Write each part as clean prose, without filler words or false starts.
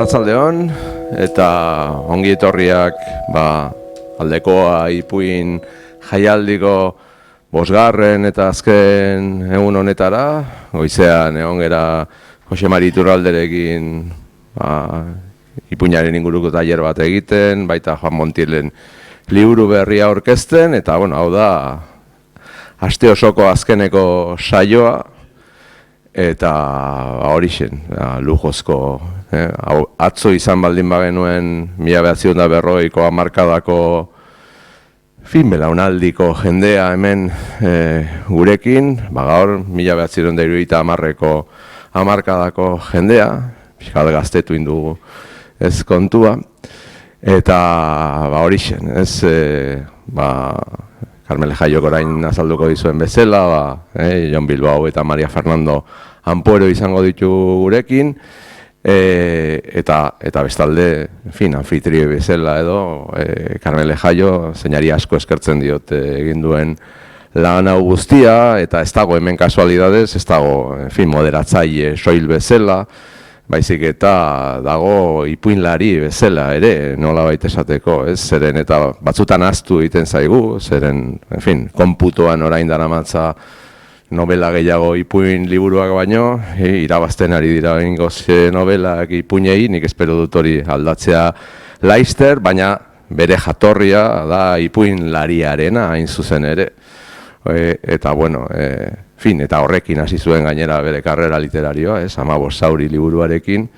Arratsaldeon eta ongi etorriak Aldekoa Ipuin jaialdiko 5. eta azken egun honetara. Goizean egon gera Jose Mari Iturralderekin ipuinaren inguruko tailer bat egiten, baita Juan Montielen liburu berria aurkezten, eta hau da aste osoko azkeneko saioa, eta horixen, lujozko, atzo izan baldin bagenuen 1940ko hamarkadako belaunaldiko jendea hemen gurekin, gaur 1970ko hamarkadako jendea, pixkat gaztetu indugu ez kontua, eta horixen, ez Carmele Jaiok orain azalduko dizuen bezala, Jon Bilbao eta Maria Fernando Ampuero izango ditu gurekin, eta bestalde, anfitrio bezala edo, Carmele Jaio zeinari asko eskertzen diot egin duen lan hau guztia, eta ez dago hemen kasualidades, ez dago, moderatzaile soil bezala, baizik eta dago ipuinlari bezala ere, nola baita esateko, zeren eta batzutan ahaztu egiten zaigu, zeren, konputoan orain daramatza novela gehiago ipuin liburuak baino, irabazten ari dira ingoz novelak ipuinei, nik espero dut hori aldatzea laizter, baina bere jatorria da ipuinlariarena hain zuzen ere. Eta eta horrekin hasi zuen gainera bere karrera literarioa, 15 Zauri liburuarekin,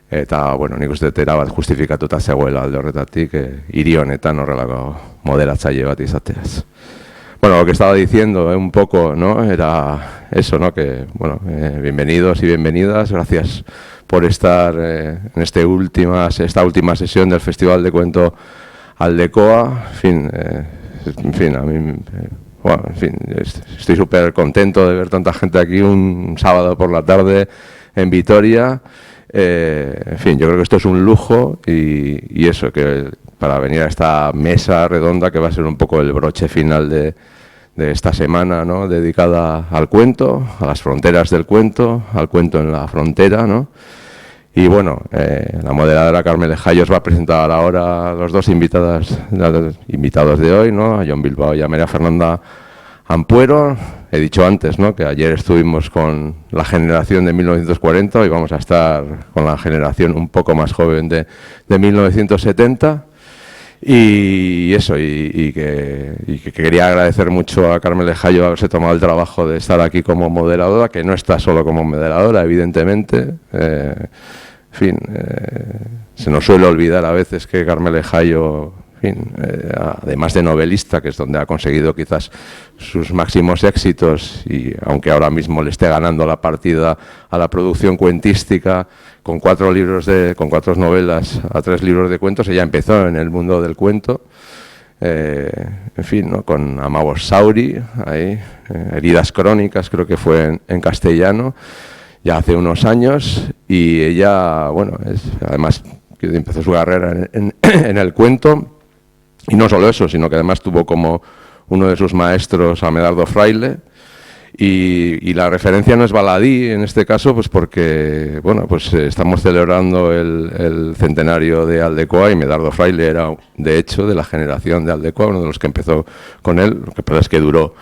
eta nik uste dut erabat justifikatuta zegoela alde horretatik, hiri honetan horrelako moderatzaile bat izateaz. Lo que estaba diciendo un poco, ¿no? Era eso, ¿no? Que, bienvenidos y bienvenidas, gracias por estar en esta última sesión del Festival de Cuento Aldecoa. A mí, estoy súper contento de ver tanta gente aquí un sábado por la tarde en Vitoria. Yo creo que esto es un lujo y eso, que para venir a esta mesa redonda que va a ser un poco el broche final de esta semana, ¿no? Dedicada al cuento, a las fronteras del cuento, al cuento en la frontera, ¿no? Y la moderadora Carmele Jaio os va a presentar ahora a los dos invitados de hoy, ¿no? A Jon Bilbao y a María Fernanda Ampuero. He dicho antes, ¿no? Que ayer estuvimos con la generación de 1940, hoy vamos a estar con la generación un poco más joven de 1970. Y eso, y que quería agradecer mucho a Carmele Jaio haberse tomado el trabajo de estar aquí como moderadora, que no está solo como moderadora, evidentemente. Se nos suele olvidar a veces que Carmele Jaio, además de novelista, que es donde ha conseguido quizás sus máximos éxitos, y aunque ahora mismo le esté ganando la partida a la producción cuentística, con 4 novelas a 3 libros de cuentos, ella empezó en el mundo del cuento, ¿no? Con Amavos Sauri, Heridas Crónicas, creo que fue en castellano, ya hace unos años, y ella, además empezó su carrera en el cuento, y no solo eso, sino que además tuvo como uno de sus maestros a Medardo Fraile, y la referencia no es baladí en este caso, pues porque estamos celebrando el centenario de Aldecoa, y Medardo Fraile era, de hecho, de la generación de Aldecoa, uno de los que empezó con él. Lo que pasa es que duró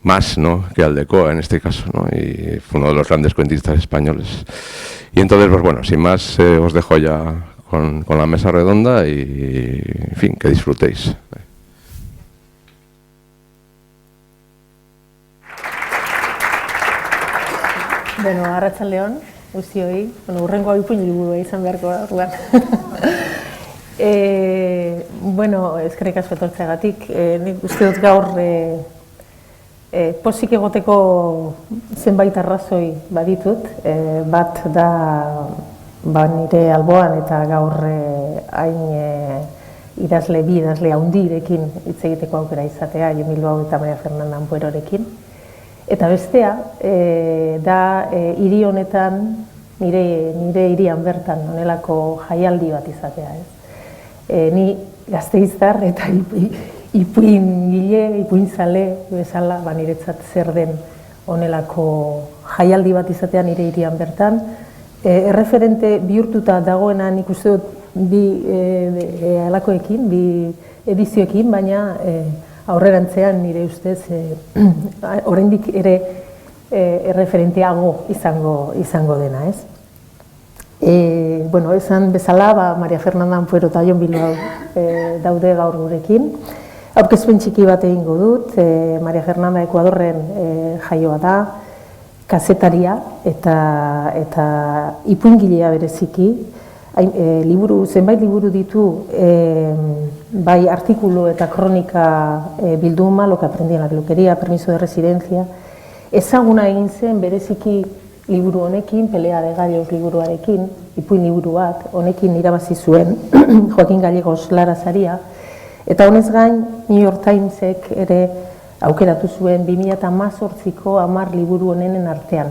más, ¿no?, que Aldecoa en este caso, ¿no? Y fue uno de los grandes cuentistas españoles. Y entonces, sin más, os dejo ya con la mesa redonda y, que disfrutéis. Arratsaldeon, guztioi, hurrengo ipuin liburua izan beharko da orduan. Eskerrik asko etortzeagatik, nik uste dut gaur pozik egoteko zenbait arrazoi baditut, bat da nire alboan eta gaur hain bi idazle handirekin hitz egiteko aukera izatea, Jon Bilbao eta Maria Fernanda Ampuerorekin. Eta bestea, da hiri honetan, nire hirian bertan, honelako jaialdi bat izatea. Ni Gasteiztar eta ipuinzale bezala, niretzat zer den honelako jaialdi bat izatea nire hirian bertan, erreferente bihurtuta dagoena nik uste dut bi alakoekin, bi edizioekin, baina aurrerantzean nire ustez oraindik ere erreferenteago izango dena, ez? Bueno, esan bezala, Maria Fernanda Ampuero eta Jon Bilbao daude gaur gurekin. Aurkezpen txiki bat egingo dut, Maria Fernanda Ekuadorren jaioa da, kazetaria eta ipuingilea bereziki. Zenbait liburu ditu, bai artikulu eta kronika bilduma, Lo que aprendí en la peluquería, Permiso de residencia. Ezaguna egin zen bereziki liburu honekin, Pelea de Gallos liburuarekin, ipuin liburu bat, honekin irabazi zuen Joaquin Gallegos Lara saria, eta honez gain New York Timesek ere aukeratu zuen 2018ko 10 liburu honenen artean.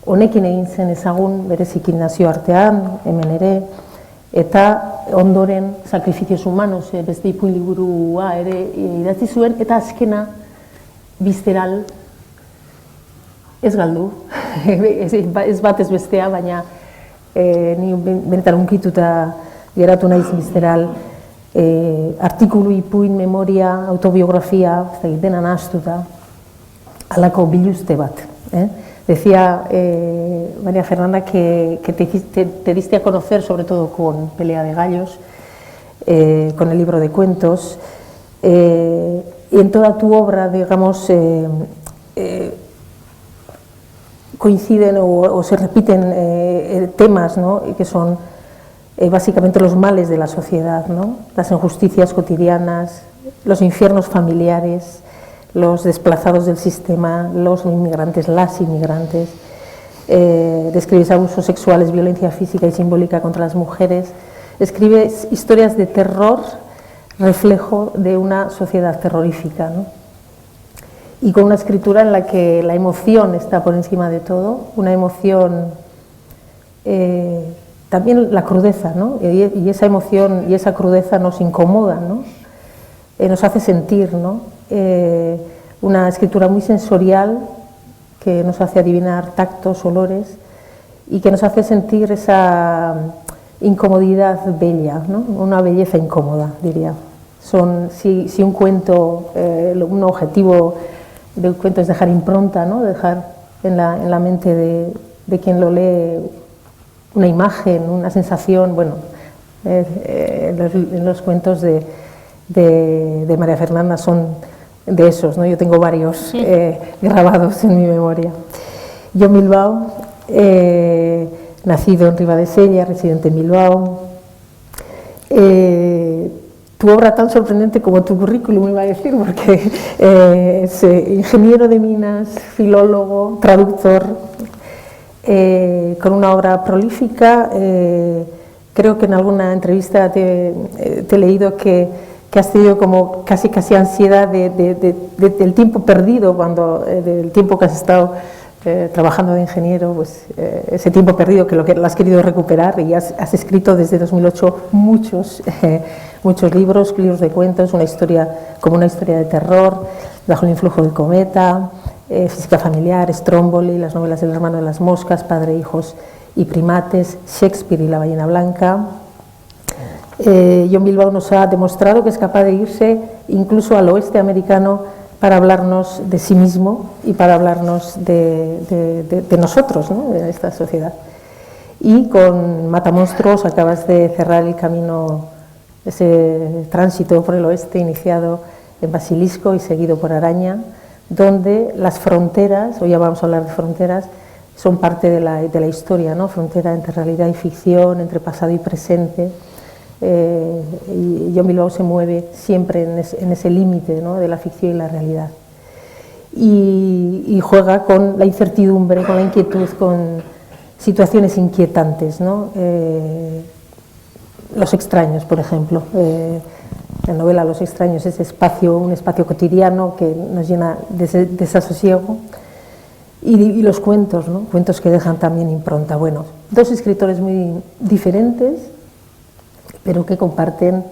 Honekin egin zen ezagun bereziki nazioartean, hemen ere, eta ondoren Sacrificios Humanos beste ipuin liburua ere idatzi zuen, eta azkena Visceral ez galdu, ez bat ez bestea, baina ni benetan unkituta geratu naiz Visceral, artikulu, ipuin, memoria, autobiografia, dena nahastuta, halako biluzte bat. Decía María Fernanda que te diste a conocer sobre todo con Pelea de Gallos, con el libro de cuentos, y en toda tu obra, digamos, coinciden o se repiten temas, ¿no?, que son básicamente los males de la sociedad, ¿no?, las injusticias cotidianas, los infiernos familiares, los desplazados del sistema, los inmigrantes, las inmigrantes. Describes abusos sexuales, violencia física y simbólica contra las mujeres. Escribes historias de terror, reflejo de una sociedad terrorífica, ¿no?, y con una escritura en la que la emoción está por encima de todo, una emoción, también la crudeza, ¿no?, y esa emoción y esa crudeza nos incomoda, ¿no?, nos hace sentir, ¿no?, una escritura muy sensorial que nos hace adivinar tactos, olores y que nos hace sentir esa incomodidad bella, ¿no?, una belleza incómoda, diría. Si un cuento, un objetivo de un cuento es dejar impronta, ¿no?, dejar en la mente de quien lo lee una imagen, una sensación, bueno, en los cuentos de María Fernanda son de esos, ¿no? Yo tengo varios grabados en mi memoria. Jon Bilbao, nacido en Ribadesella, residente en Bilbao. Tu obra tan sorprendente como tu currículum, iba a decir, porque es ingeniero de minas, filólogo, traductor, con una obra prolífica. Creo que en alguna entrevista te he leído que has tenido como casi ansiedad del tiempo perdido, del tiempo que has estado trabajando de ingeniero, pues ese tiempo perdido que lo has querido recuperar, y has escrito desde 2008 muchos libros de cuentos, como una historia de terror, Bajo el influjo del cometa, Física familiar, Stromboli, las novelas del hermano de las moscas, Padre, hijos y primates, Shakespeare y la ballena blanca. Jon Bilbao nos ha demostrado que es capaz de irse incluso al oeste americano para hablarnos de sí mismo y para hablarnos de nosotros, ¿no?, de esta sociedad. Y con Matamonstruos acabas de cerrar el camino, ese tránsito por el oeste iniciado en Basilisco y seguido por Araña, donde las fronteras, hoy ya vamos a hablar de fronteras, son parte de la historia, ¿no?, frontera entre realidad y ficción, entre pasado y presente. Y Jon Bilbao se mueve siempre en ese límite, ¿no?, de la ficción y la realidad. Y juega con la incertidumbre, con la inquietud, con situaciones inquietantes, ¿no? Los extraños, por ejemplo. La novela Los extraños es un espacio cotidiano que nos llena de desasosiego. Y los cuentos, ¿no?, cuentos que dejan también impronta. Bueno, dos escritores muy diferentes, pero que comparten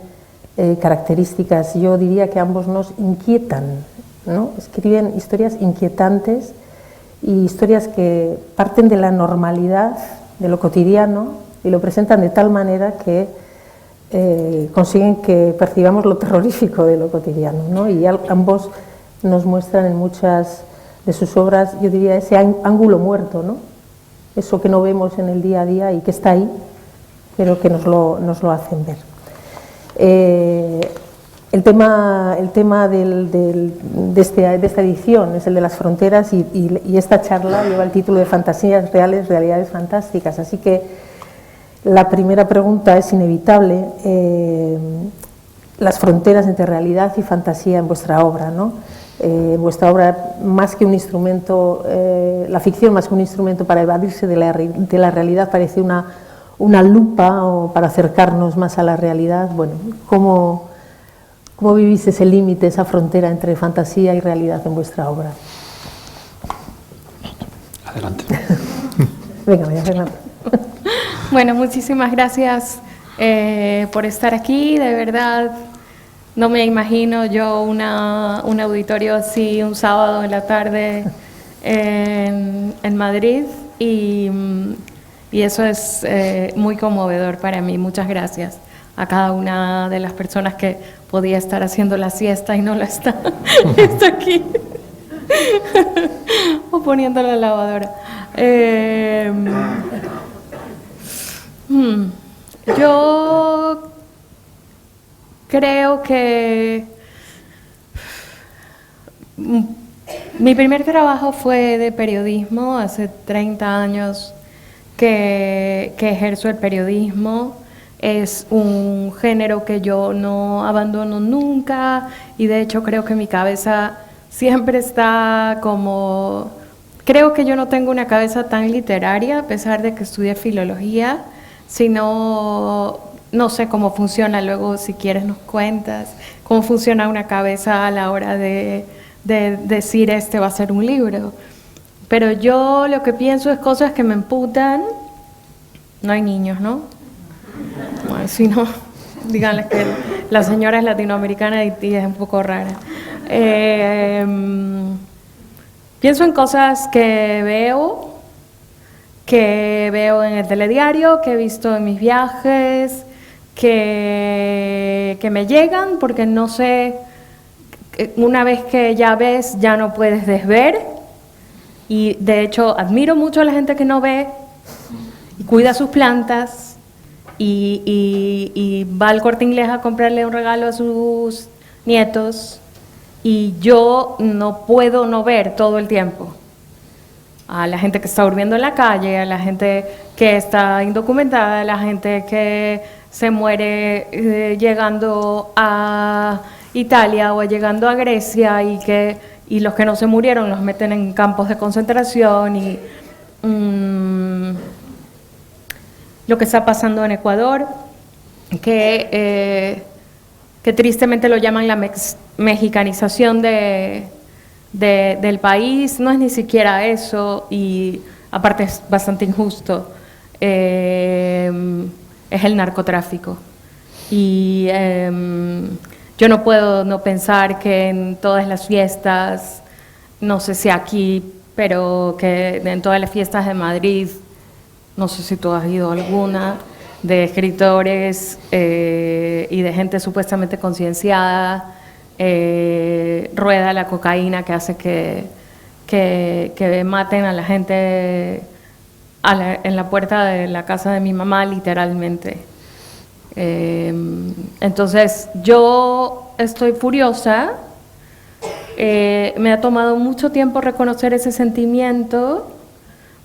características. Yo diría que ambos nos inquietan, ¿no? Escriben historias inquietantes y historias que parten de la normalidad de lo cotidiano y lo presentan de tal manera que consiguen que percibamos lo terrorífico de lo cotidiano, ¿no? Y ambos nos muestran en muchas de sus obras, yo diría, ese ángulo muerto, ¿no? Eso que no vemos en el día a día y que está ahí, pero que nos lo hacen ver. El tema de esta edición es el de las fronteras y esta charla lleva el título de Fantasías reales, realidades fantásticas, así que la primera pregunta es inevitable, las fronteras entre realidad y fantasía en vuestra obra, ¿no? Vuestra obra, más que un instrumento, la ficción más que un instrumento para evadirse de la realidad, parece una lupa o para acercarnos más a la realidad. Bueno, ¿cómo vivís ese límite, esa frontera entre fantasía y realidad en vuestra obra? Adelante. Venga, María Fernanda. Bueno, muchísimas gracias por estar aquí, de verdad. No me imagino yo un auditorio así un sábado en la tarde en Madrid y eso es muy conmovedor para mí. Muchas gracias a cada una de las personas que podía estar haciendo la siesta y no la está aquí o poniendo la lavadora. Yo creo que mi primer trabajo fue de periodismo, hace 30 años que ejerzo el periodismo. Es un género que yo no abandono nunca y de hecho creo que mi cabeza siempre está como... Creo que yo no tengo una cabeza tan literaria, a pesar de que estudié filología, sino no sé cómo funciona, luego si quieres nos cuentas, cómo funciona una cabeza a la hora de decir este va a ser un libro. Pero yo lo que pienso es cosas que me emputan. No hay niños, ¿no? Bueno, si no, díganles que la señora es latinoamericana y es un poco rara. Pienso en cosas que veo en el telediario, que he visto en mis viajes, que me llegan, porque no sé, una vez que ya ves, ya no puedes desver. Y de hecho admiro mucho a la gente que no ve y cuida sus plantas y va al Corte Inglés a comprarle un regalo a sus nietos, y yo no puedo no ver todo el tiempo a la gente que está durmiendo en la calle, a la gente que está indocumentada, a la gente que se muere llegando a Italia o llegando a Grecia, y los que no se murieron los meten en campos de concentración, y lo que está pasando en Ecuador, que tristemente lo llaman la mexicanización del país. No es ni siquiera eso, y aparte es bastante injusto. Es el narcotráfico. Y yo no puedo no pensar que en todas las fiestas, no sé si aquí, pero que en todas las fiestas de Madrid, no sé si tú has ido a alguna, de escritores y de gente supuestamente concienciada, rueda la cocaína que hace que maten a la gente en la puerta de la casa de mi mamá, literalmente. Entonces yo estoy furiosa. Me ha tomado mucho tiempo reconocer ese sentimiento,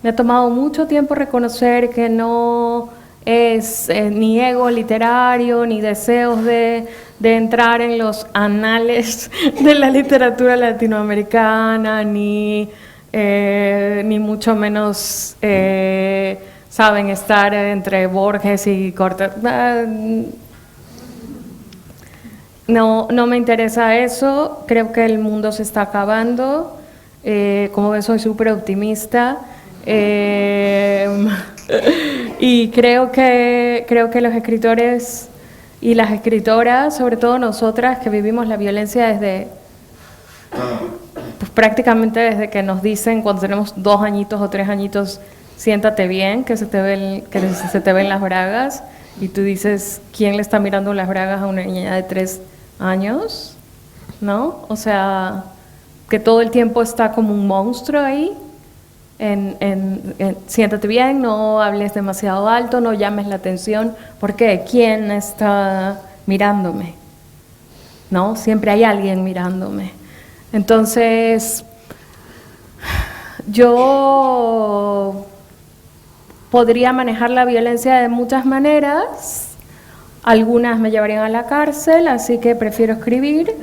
me ha tomado mucho tiempo reconocer que no es ni ego literario, ni deseos de entrar en los anales de la literatura latinoamericana, ni mucho menos, saben, estar entre Borges y Cortázar. No me interesa eso. Creo que el mundo se está acabando. Como ves, soy súper optimista. Y creo que los escritores y las escritoras, sobre todo nosotras que vivimos la violencia desde, pues prácticamente desde que nos dicen cuando tenemos 2 añitos o 3 añitos siéntate bien, que se te ven las bragas, y tú dices, ¿quién le está mirando las bragas a una niña de 3 años? ¿No? O sea, que todo el tiempo está como un monstruo ahí. Siéntate bien, no hables demasiado alto, no llames la atención. ¿Por qué? ¿Quién está mirándome? ¿No? Siempre hay alguien mirándome. Entonces, yo podría manejar la violencia de muchas maneras. Algunas me llevarían a la cárcel, así que prefiero escribir.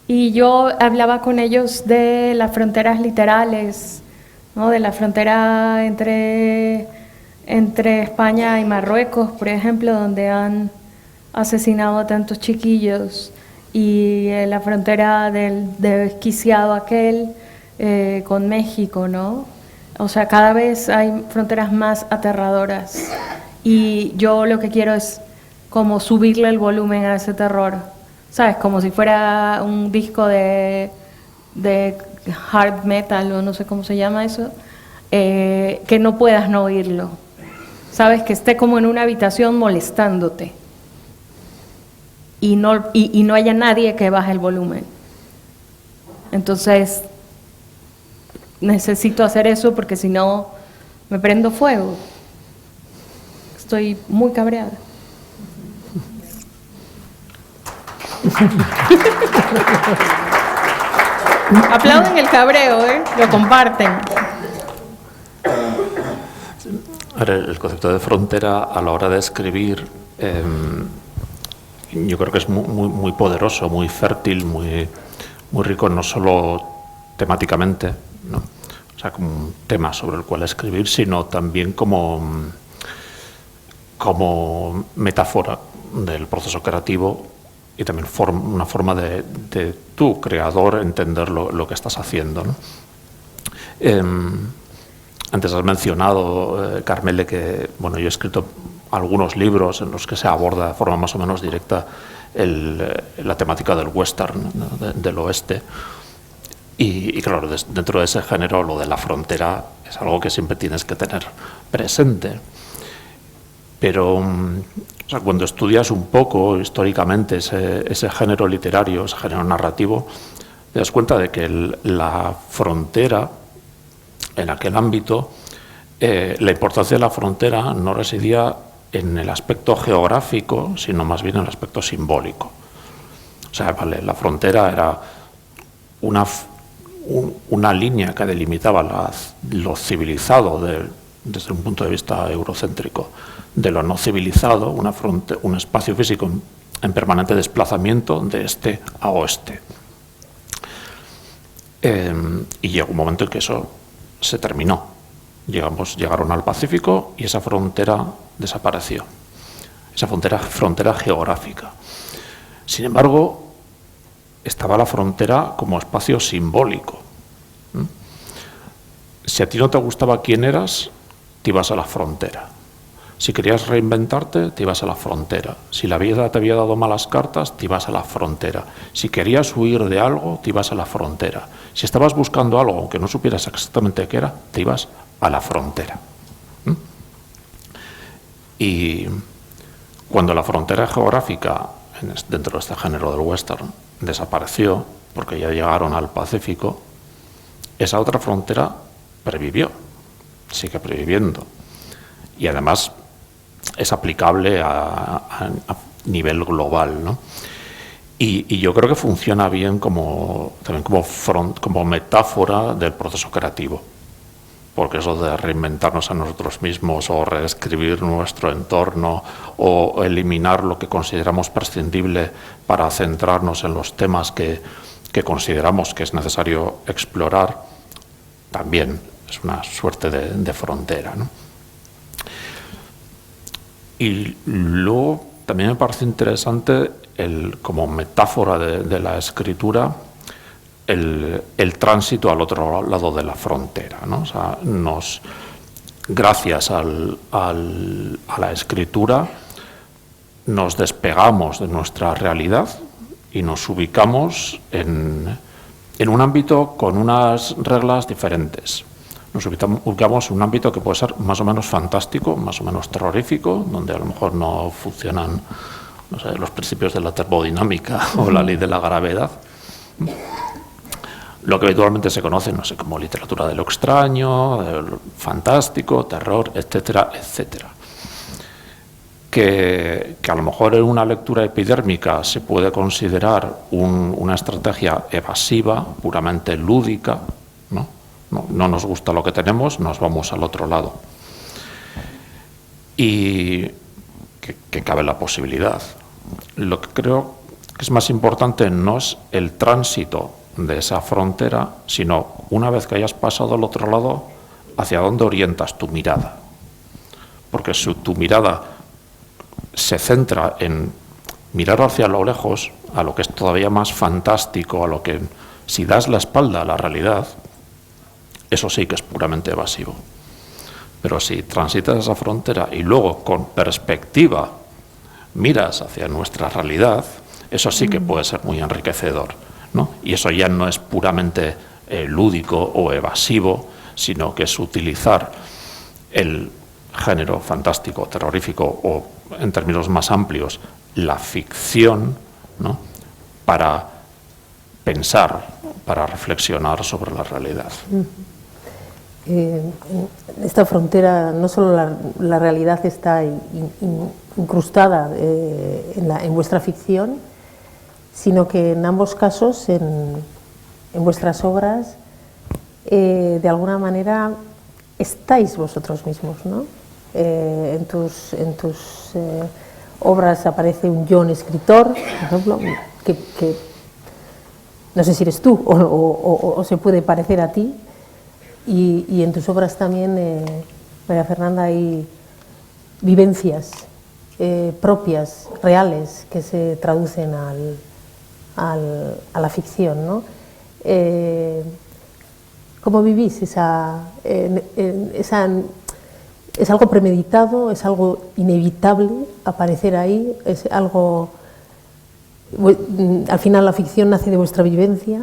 Y yo hablaba con ellos de las fronteras literales, ¿no? De la frontera entre España y Marruecos, por ejemplo, donde han asesinado a tantos chiquillos, y la frontera del desquiciado aquel con México, ¿no? O sea, cada vez hay fronteras más aterradoras, y yo lo que quiero es como subirle el volumen a ese terror, ¿sabes? Como si fuera un disco de hard metal, o no sé cómo se llama eso, que no puedas no oírlo, ¿sabes? Que esté como en una habitación molestándote y no haya nadie que baje el volumen. Entonces, necesito hacer eso porque si no me prendo fuego. Estoy muy cabreada. Aplauden el cabreo, lo comparten. El concepto de frontera a la hora de escribir, yo creo que es muy poderoso, muy fértil, muy rico, no solo temáticamente, ¿no? O sea, como un tema sobre el cual escribir, sino también como metáfora del proceso creativo, y también una forma de tu creador entender lo que estás haciendo, ¿no? Antes has mencionado, Carmele, que bueno, yo he escrito algunos libros en los que se aborda de forma más o menos directa la temática del western, ¿no? del oeste. Y claro, dentro de ese género, lo de la frontera es algo que siempre tienes que tener presente. Pero o sea, cuando estudias un poco históricamente ese género literario, ese género narrativo, te das cuenta de que la frontera, en aquel ámbito, la importancia de la frontera no residía en el aspecto geográfico, sino más bien en el aspecto simbólico. O sea, vale, la frontera era una línea que delimitaba lo civilizado desde un punto de vista eurocéntrico de lo no civilizado, un espacio físico en permanente desplazamiento de este a oeste. Y llegó un momento en que eso se terminó. Llegaron al Pacífico y esa frontera desapareció, esa frontera geográfica. Sin embargo, estaba la frontera como espacio simbólico. Si a ti no te gustaba quién eras, te ibas a la frontera. Si querías reinventarte, te ibas a la frontera. Si la vida te había dado malas cartas, te ibas a la frontera. Si querías huir de algo, te ibas a la frontera. Si estabas buscando algo, aunque no supieras exactamente qué era, te ibas a la frontera. Y cuando la frontera geográfica, dentro de este género del western, desapareció, porque ya llegaron al Pacífico, esa otra frontera pervivió, sigue perviviendo. Y además es aplicable a nivel global, ¿no? Y yo creo que funciona bien como metáfora del proceso creativo, porque eso de reinventarnos a nosotros mismos o reescribir nuestro entorno o eliminar lo que consideramos prescindible para centrarnos en los temas que consideramos que es necesario explorar, también es una suerte de frontera, ¿no? Y luego también me parece interesante como metáfora de la escritura el tránsito al otro lado de la frontera, ¿no? O sea, gracias a la escritura nos despegamos de nuestra realidad y nos ubicamos en en un ámbito con unas reglas diferentes. Nos ubicamos en un ámbito que puede ser más o menos fantástico, más o menos terrorífico, donde a lo mejor no funcionan, no sé, los principios de la termodinámica o la ley de la gravedad. Lo que habitualmente se conoce, no sé, como literatura de lo extraño, fantástico, terror, etcétera, etcétera. Que a lo mejor en una lectura epidérmica se puede considerar una estrategia evasiva, puramente lúdica, ¿no? No nos gusta lo que tenemos, nos vamos al otro lado. Y que cabe la posibilidad. Lo que creo que es más importante no es el tránsito de esa frontera, sino una vez que hayas pasado al otro lado, hacia dónde orientas tu mirada. Porque si tu mirada se centra en mirar hacia lo lejos, a lo que es todavía más fantástico, a lo que si das la espalda a la realidad, eso sí que es puramente evasivo. Pero si transitas esa frontera y luego con perspectiva miras hacia nuestra realidad, eso sí que puede ser muy enriquecedor, ¿no? Y eso ya no es puramente lúdico o evasivo, sino que es utilizar el género fantástico, terrorífico o, en términos más amplios, la ficción, ¿no? Para pensar, para reflexionar sobre la realidad. Esta frontera, no solo la realidad está incrustada en vuestra ficción, sino que en ambos casos, en vuestras obras, de alguna manera estáis vosotros mismos, ¿no? En tus obras aparece un John escritor, por ejemplo, que no sé si eres tú o se puede parecer a ti. Y en tus obras también, María Fernanda, hay vivencias propias, reales, que se traducen a la ficción, ¿no? ¿Cómo vivís ¿Es algo premeditado? ¿Es algo inevitable aparecer ahí? ¿Es algo... al final la ficción nace de vuestra vivencia?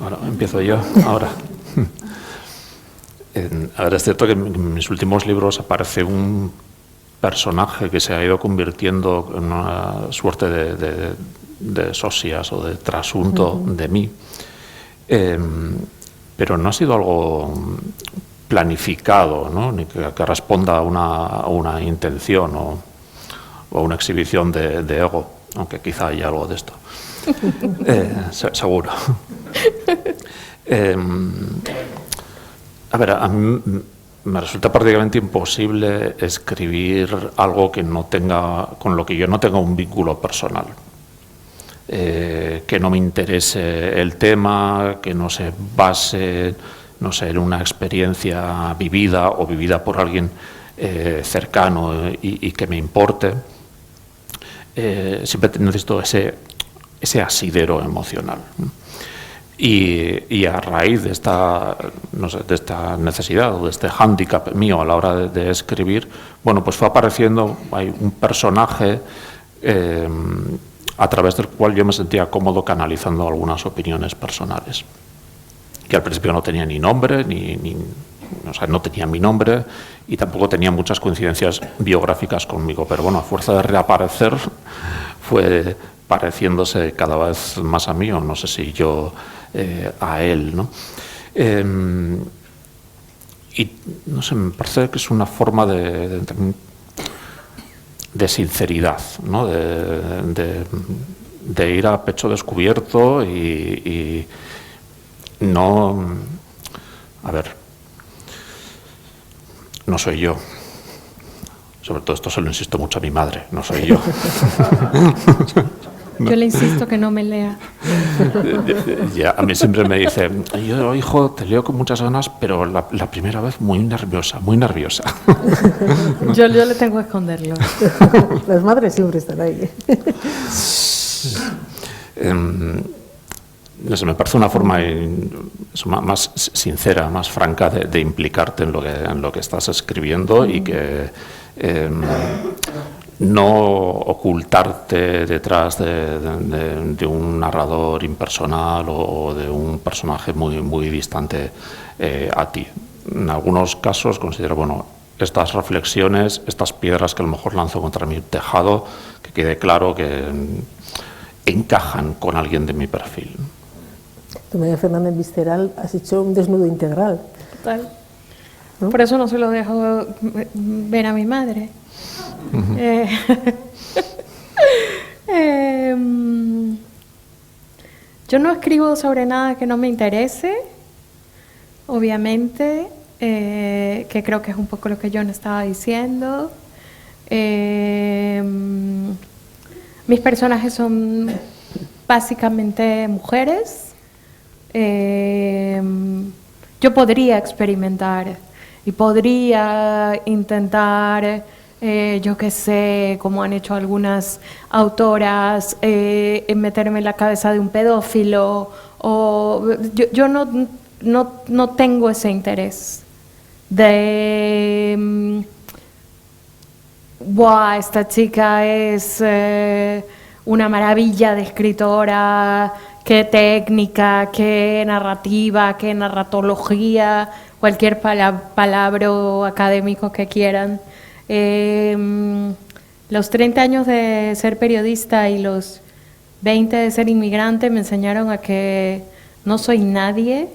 Ahora empiezo yo, ahora. A ver, es cierto que en mis últimos libros aparece un personaje que se ha ido convirtiendo en una suerte de sosias o de trasunto de mí, pero no ha sido algo planificado, ¿no? Ni que responda a una intención o a una exhibición de ego, aunque quizá haya algo de esto. Seguro. A ver, a mí me resulta prácticamente imposible escribir algo que no tenga, con lo que yo no tenga un vínculo personal, que no me interese el tema, que no se base, no sé, en una experiencia vivida o vivida por alguien cercano y que me importe. Siempre necesito ese asidero emocional. Y a raíz de esta, no sé, de esta necesidad o de este hándicap mío a la hora de escribir, bueno, pues fue apareciendo hay un personaje a través del cual yo me sentía cómodo canalizando algunas opiniones personales, que al principio no tenía ni nombre, o sea, no tenía mi nombre y tampoco tenía muchas coincidencias biográficas conmigo, pero bueno, a fuerza de reaparecer fue pareciéndose cada vez más a mí, o no sé si yo a él, ¿no? Y no sé, me parece que es una forma de sinceridad, ¿no? De ir a pecho descubierto y no, a ver, no soy yo. Sobre todo esto se lo insisto mucho a mi madre, no soy yo. Yo le insisto que no me lea. Ya, a mí siempre me dice, yo, hijo, te leo con muchas ganas, pero la primera vez muy nerviosa, muy nerviosa. Yo le tengo que esconderlo. Las madres siempre están ahí. No sé, me parece una forma más sincera, más franca de implicarte en lo que estás escribiendo y que no ocultarte detrás de un narrador impersonal o de un personaje muy distante a ti. En algunos casos considero, bueno, estas reflexiones, estas piedras que a lo mejor lanzo contra mi tejado, que quede claro que encajan con alguien de mi perfil. Tú, María Fernanda, en Visceral has hecho un desnudo integral. Total. ¿No? Por eso no se lo dejo ver a mi madre. Yo no escribo sobre nada que no me interese, obviamente, que creo que es un poco lo que John estaba diciendo. Mis personajes son básicamente mujeres. Yo podría experimentar y podría intentar, yo qué sé, como han hecho algunas autoras, meterme en la cabeza de un pedófilo, o yo no tengo ese interés de ¡buah! Esta chica es una maravilla de escritora, qué técnica, qué narrativa, qué narratología, cualquier palabra académico que quieran. Los 30 años de ser periodista y los 20 de ser inmigrante me enseñaron a que no soy nadie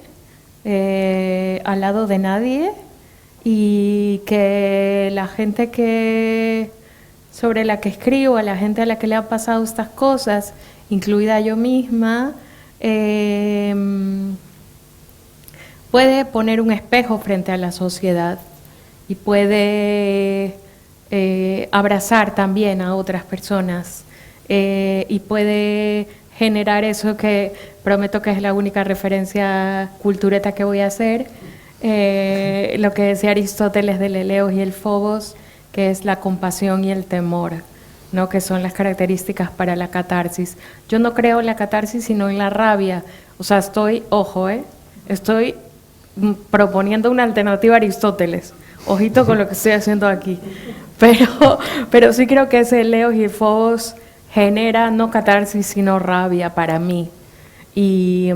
al lado de nadie, y que la gente sobre la que escribo, a la gente a la que le han pasado estas cosas, incluida yo misma, puede poner un espejo frente a la sociedad y puede abrazar también a otras personas y puede generar eso que prometo que es la única referencia cultureta que voy a hacer, lo que decía Aristóteles del Eleos y el Phobos, que es la compasión y el temor, ¿no? Que son las características para la catarsis. Yo no creo en la catarsis, sino en la rabia. O sea, estoy proponiendo una alternativa a Aristóteles. Ojito con lo que estoy haciendo aquí. Pero sí creo que ese Eleos y el Phobos genera no catarsis, sino rabia para mí. Y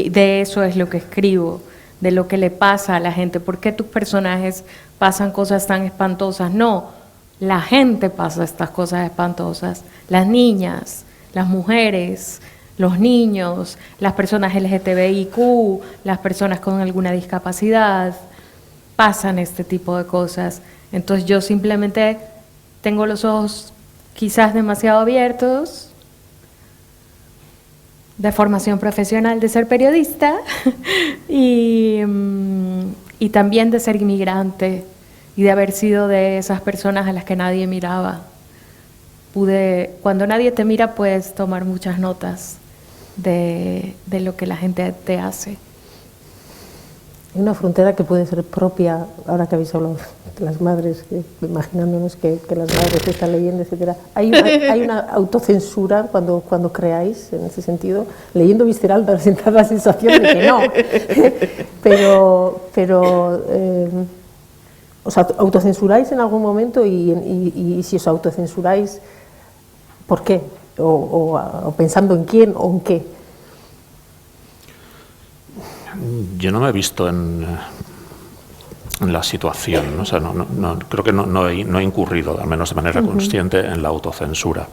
de eso es lo que escribo, de lo que le pasa a la gente. ¿Por qué tus personajes pasan cosas tan espantosas? No, la gente pasa estas cosas espantosas. Las niñas, las mujeres, los niños, las personas LGTBIQ, las personas con alguna discapacidad, pasan este tipo de cosas. Entonces yo simplemente tengo los ojos quizás demasiado abiertos, de formación profesional de ser periodista y también de ser inmigrante y de haber sido de esas personas a las que nadie miraba. Cuando nadie te mira, puedes tomar muchas notas de lo que la gente te hace. Hay una frontera que puede ser propia, ahora que habéis hablado de las madres, imaginándonos que las madres están leyendo, etcétera. Hay una autocensura cuando creáis, en ese sentido. Leyendo Visceral para sentar la sensación de que no. Pero ¿os autocensuráis en algún momento? Y si os autocensuráis, ¿por qué? O pensando en quién o en qué. Yo no me he visto en la situación, ¿no? O sea, creo que no he incurrido, al menos de manera consciente, en la autocensura.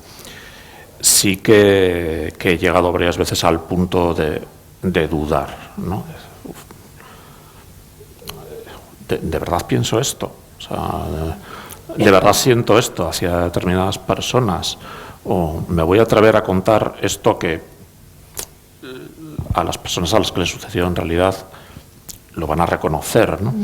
Sí que he llegado varias veces al punto de dudar, ¿no? ¿De verdad pienso esto? O sea, ¿de verdad siento esto hacia determinadas personas? ¿O me voy a atrever a contar esto que a las personas a las que les sucedió en realidad lo van a reconocer, ¿no?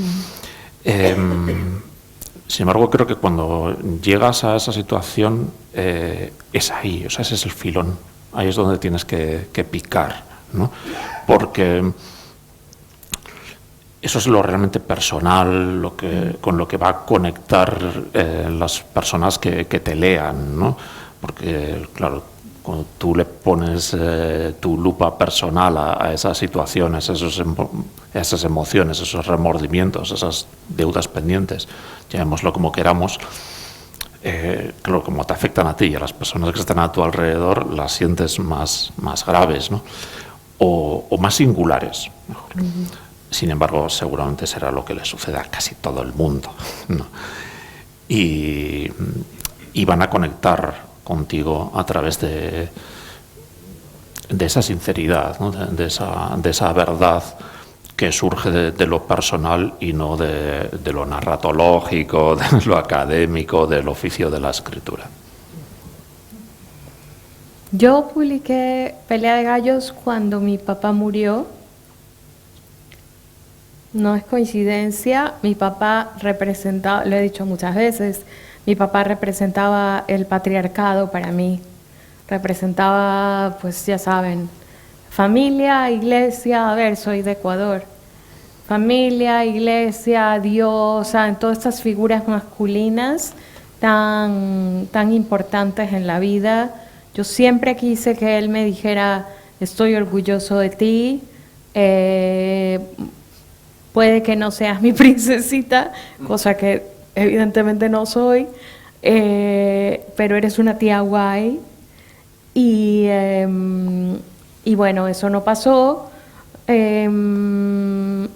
Sin embargo, creo que cuando llegas a esa situación es ahí, o sea, ese es el filón, ahí es donde tienes que picar, ¿no? Porque eso es lo realmente personal, con lo que va a conectar las personas que te lean, ¿no? Porque, claro, cuando tú le pones tu lupa personal a esas situaciones, esas emociones, esos remordimientos, esas deudas pendientes, llamémoslo como queramos, claro, como te afectan a ti y a las personas que están a tu alrededor, las sientes más graves, ¿no? O más singulares, mejor. Sin embargo, seguramente será lo que le sucede a casi todo el mundo, ¿no? Y van a conectar contigo a través de esa sinceridad, ¿no? de esa verdad que surge de lo personal y no de lo narratológico, de lo académico, del oficio de la escritura. Yo publiqué Pelea de Gallos cuando mi papá murió. No es coincidencia, mi papá representaba, lo he dicho muchas veces, mi papá representaba el patriarcado para mí. Representaba, pues ya saben, familia, iglesia, a ver, soy de Ecuador. Familia, iglesia, Dios, ¿saben? Todas estas figuras masculinas tan importantes en la vida. Yo siempre quise que él me dijera, estoy orgulloso de ti, puede que no seas mi princesita, cosa que evidentemente no soy, pero eres una tía guay. Y bueno, eso no pasó. Pero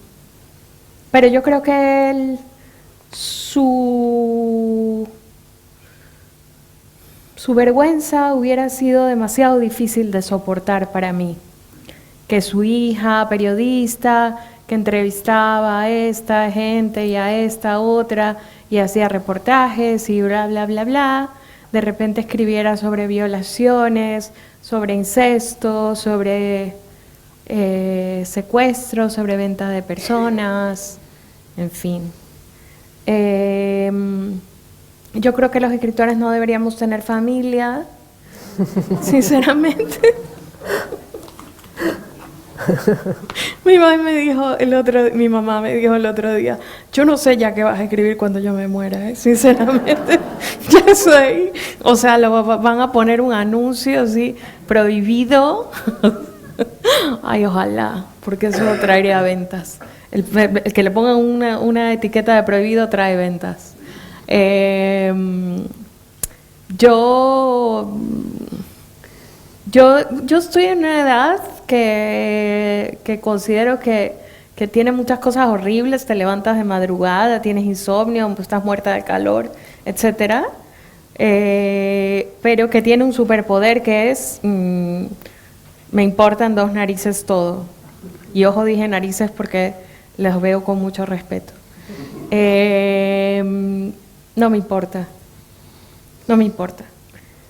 yo creo que su vergüenza hubiera sido demasiado difícil de soportar para mí. Que su hija, periodista, que entrevistaba a esta gente y a esta otra y hacía reportajes y bla, bla, bla, bla, de repente escribiera sobre violaciones, sobre incesto, sobre secuestros, sobre venta de personas, en fin. Yo creo que los escritores no deberíamos tener familia, sinceramente. Mi mamá me dijo el otro día, yo no sé ya qué vas a escribir cuando yo me muera, sinceramente. Ya sé, o sea, van a poner un anuncio así, prohibido. Ay, ojalá, porque eso traería ventas. El que le pongan una etiqueta de prohibido trae ventas. Yo estoy en una edad que considero que tiene muchas cosas horribles. Te levantas de madrugada, tienes insomnio, estás muerta de calor, etcétera. Pero que tiene un superpoder que es me importan dos narices todo. Y ojo, dije narices porque les veo con mucho respeto. No me importa.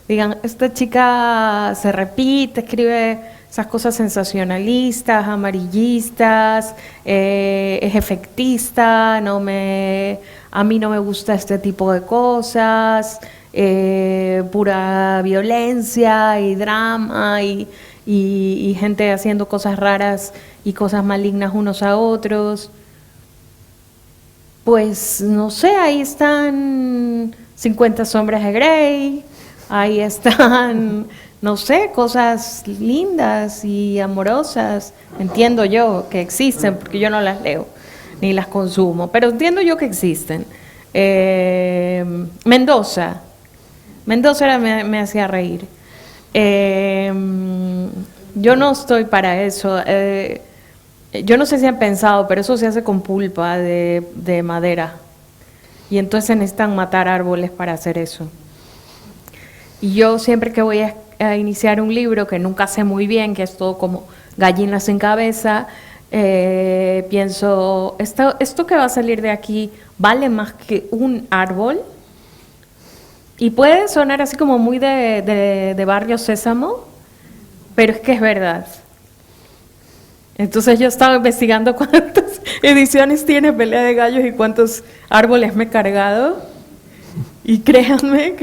Digan, esta chica se repite, escribe esas cosas sensacionalistas, amarillistas, es efectista, a mí no me gusta este tipo de cosas, pura violencia y drama y gente haciendo cosas raras y cosas malignas unos a otros. Pues no sé, ahí están 50 sombras de Grey, ahí están, no sé, cosas lindas y amorosas, entiendo yo que existen, porque yo no las leo ni las consumo, pero entiendo yo que existen. Mendoza me hacía reír. Yo no estoy para eso. Yo no sé si han pensado, pero eso se hace con pulpa de madera. Y entonces necesitan matar árboles para hacer eso. Y yo siempre que voy a iniciar un libro, que nunca sé muy bien, que es todo como gallinas sin cabeza, pienso, esto que va a salir de aquí vale más que un árbol. Y puede sonar así como muy de Barrio Sésamo, pero es que es verdad. Entonces yo estaba investigando cuántas ediciones tiene Pelea de Gallos y cuántos árboles me he cargado. Y créanme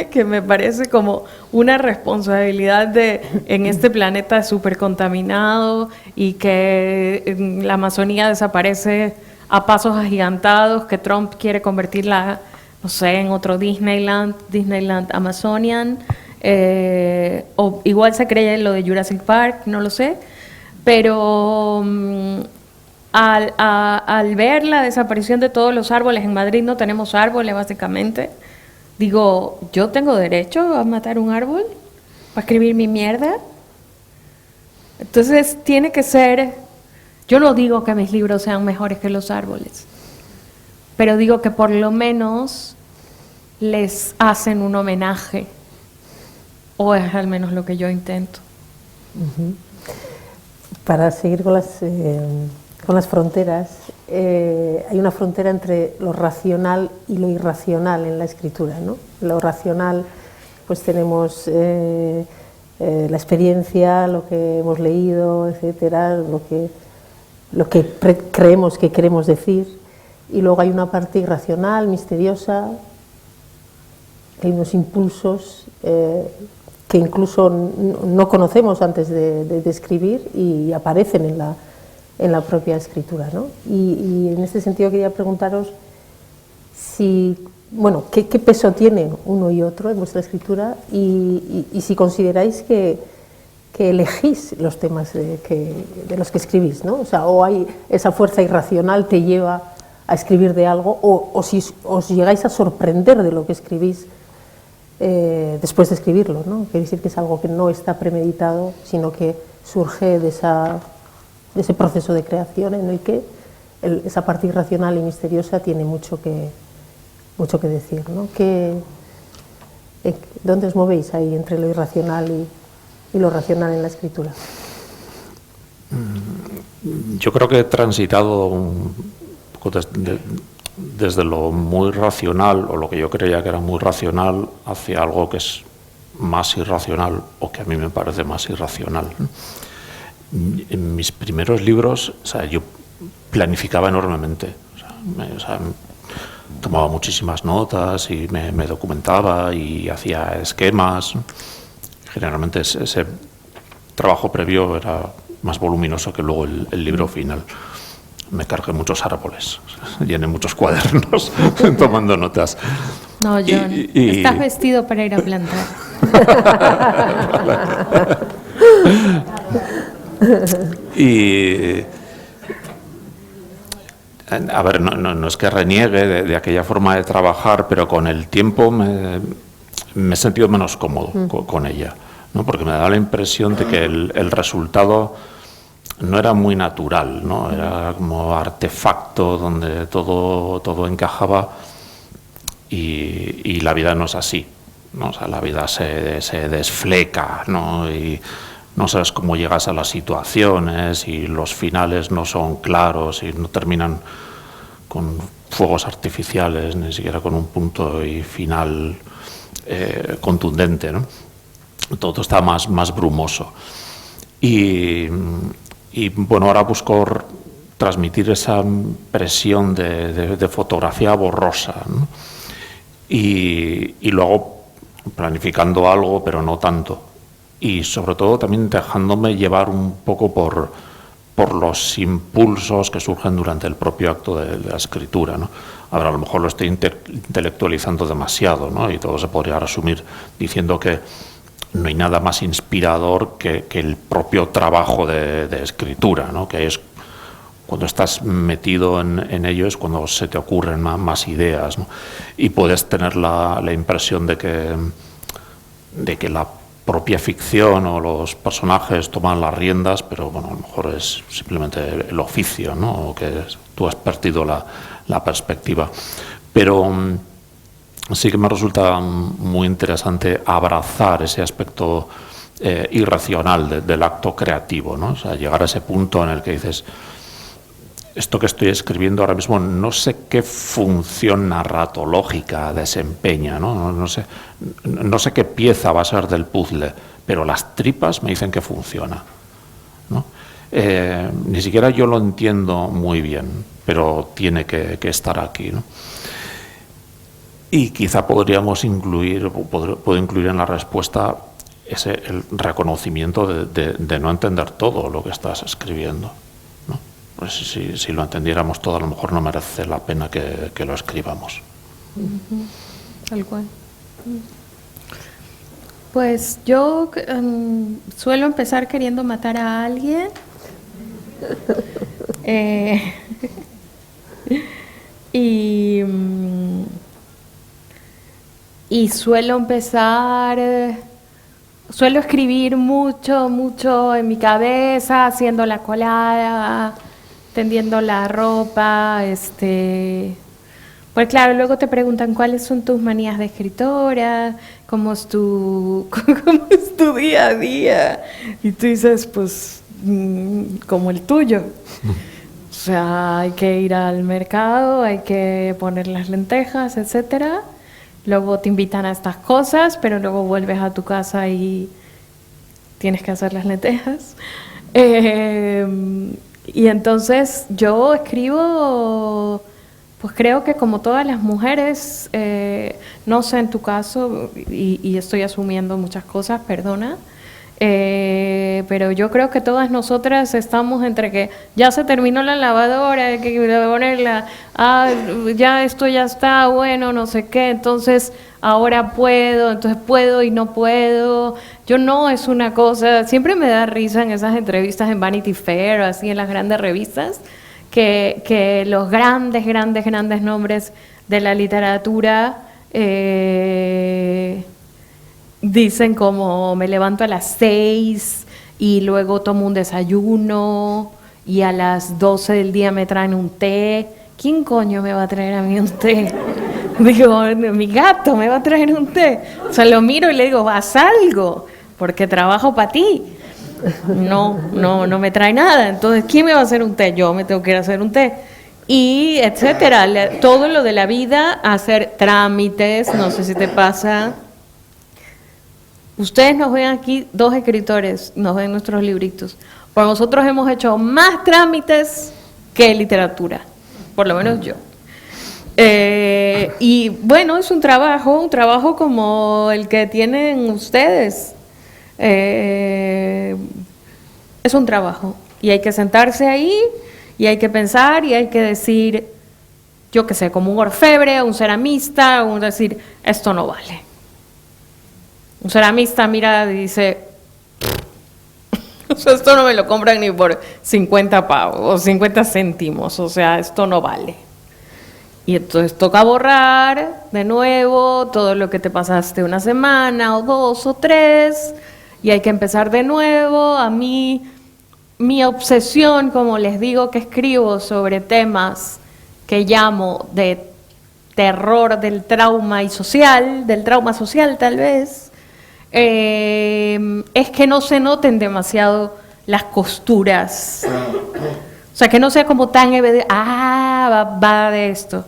que me parece como una responsabilidad en este planeta súper contaminado y que la Amazonía desaparece a pasos agigantados, que Trump quiere convertirla, no sé, en otro Disneyland Amazonian, o igual se cree en lo de Jurassic Park, no lo sé, pero al ver la desaparición de todos los árboles, en Madrid no tenemos árboles básicamente, Digo, ¿yo tengo derecho a matar un árbol para escribir mi mierda? Entonces tiene que ser, yo no digo que mis libros sean mejores que los árboles, pero digo que por lo menos les hacen un homenaje, o es al menos lo que yo intento. Para seguir con las fronteras, hay una frontera entre lo racional y lo irracional en la escritura, ¿no? Lo racional, pues tenemos la experiencia, lo que hemos leído, etcétera, lo que creemos que queremos decir, y luego hay una parte irracional, misteriosa, hay unos impulsos que incluso no conocemos antes de escribir y aparecen en la propia escritura, ¿no? Y en este sentido quería preguntaros si, bueno, ¿qué peso tienen uno y otro en vuestra escritura y si consideráis que elegís los temas de los que escribís, ¿no? O sea, o hay esa fuerza irracional te lleva a escribir de algo, o si os llegáis a sorprender de lo que escribís después de escribirlo, ¿no? Quiere decir que es algo que no está premeditado, sino que surge de ese proceso de creación en el que esa parte irracional y misteriosa tiene mucho que decir, ¿no? ¿Dónde os movéis ahí entre lo irracional y lo racional en la escritura? Yo creo que he transitado un poco desde lo muy racional, o lo que yo creía que era muy racional, hacia algo que es más irracional, o que a mí me parece más irracional. En mis primeros libros, o sea, yo planificaba enormemente, o sea, tomaba muchísimas notas y me documentaba y hacía esquemas. Generalmente ese trabajo previo era más voluminoso que luego el libro final. Me cargué muchos árboles, llené muchos cuadernos tomando notas. No, John, estás vestido para ir a plantar. Y a ver, no es que reniegue de aquella forma de trabajar, pero con el tiempo me he sentido menos cómodo con ella, ¿no? Porque me da la impresión de que el resultado no era muy natural, ¿no? Era como artefacto donde todo encajaba, y la vida no es así, ¿no? O sea, la vida se desfleca, ¿no? Y no sabes cómo llegas a las situaciones, y los finales no son claros y no terminan con fuegos artificiales, ni siquiera con un punto y final contundente, ¿no? Todo está más brumoso. Y bueno, ahora busco transmitir esa presión de fotografía borrosa, ¿no? Y luego planificando algo, pero no tanto. Y sobre todo también dejándome llevar un poco por los impulsos que surgen durante el propio acto de la escritura, ¿no? A ver, a lo mejor lo estoy intelectualizando demasiado, ¿no? Y todo se podría resumir diciendo que no hay nada más inspirador que el propio trabajo de escritura, ¿no? Que es cuando estás metido en ello, es cuando se te ocurren más ideas, ¿no? Y puedes tener la impresión de que la propia ficción o los personajes toman las riendas, pero bueno, a lo mejor es simplemente el oficio, ¿no? O que tú has perdido la perspectiva. Pero sí que me resulta muy interesante abrazar ese aspecto irracional del acto creativo, ¿no? O sea, llegar a ese punto en el que dices, esto que estoy escribiendo ahora mismo no sé qué función narratológica desempeña, ¿no? No sé qué pieza va a ser del puzzle, pero las tripas me dicen que funciona, ¿no? Ni siquiera yo lo entiendo muy bien, pero tiene que estar aquí, ¿no? Y quizá podríamos puedo incluir en la respuesta el reconocimiento de no entender todo lo que estás escribiendo, ¿no? Pues si lo entendiéramos todo, a lo mejor no merece la pena que lo escribamos. Tal cual. Pues yo suelo empezar queriendo matar a alguien. y suelo escribir mucho en mi cabeza, haciendo la colada, tendiendo la ropa, pues claro, luego te preguntan cuáles son tus manías de escritora, cómo es tu día a día, y tú dices, pues, como el tuyo. O sea, hay que ir al mercado, hay que poner las lentejas, etcétera. Luego te invitan a estas cosas, pero luego vuelves a tu casa y tienes que hacer las lentejas. Y entonces yo escribo, pues creo que como todas las mujeres, no sé en tu caso, y estoy asumiendo muchas cosas, perdona, pero yo creo que todas nosotras estamos entre que ya se terminó la lavadora, hay que ponerla, ya esto ya está, bueno, no sé qué, entonces ahora puedo, entonces puedo y no puedo. Yo no, es una cosa, siempre me da risa en esas entrevistas en Vanity Fair o así en las grandes revistas, que los grandes nombres de la literatura dicen como me levanto a las 6 y luego tomo un desayuno y a las 12 del día me traen un té. ¿Quién coño me va a traer a mí un té? Digo, mi gato me va a traer un té. O sea, lo miro y le digo, haz algo, porque trabajo para ti. No me trae nada. Entonces, ¿quién me va a hacer un té? Yo me tengo que ir a hacer un té. Y etcétera. Todo lo de la vida, hacer trámites, no sé si te pasa. Ustedes nos ven aquí, 2 escritores, nos ven nuestros libritos. Pues nosotros hemos hecho más trámites que literatura, por lo menos yo. Y bueno, es un trabajo como el que tienen ustedes. Es un trabajo y hay que sentarse ahí y hay que pensar y hay que decir, yo qué sé, como un orfebre, un ceramista, decir, esto no vale. Un ceramista mira y dice, esto no me lo compran ni por 50 pavos o 50 céntimos, o sea, esto no vale. Y entonces toca borrar de nuevo todo lo que te pasaste una semana o 2 o 3 y hay que empezar de nuevo. A mí, mi obsesión, como les digo que escribo sobre temas que llamo de terror del trauma social tal vez, es que no se noten demasiado las costuras. O sea, que no sea como tan evidente, va de esto.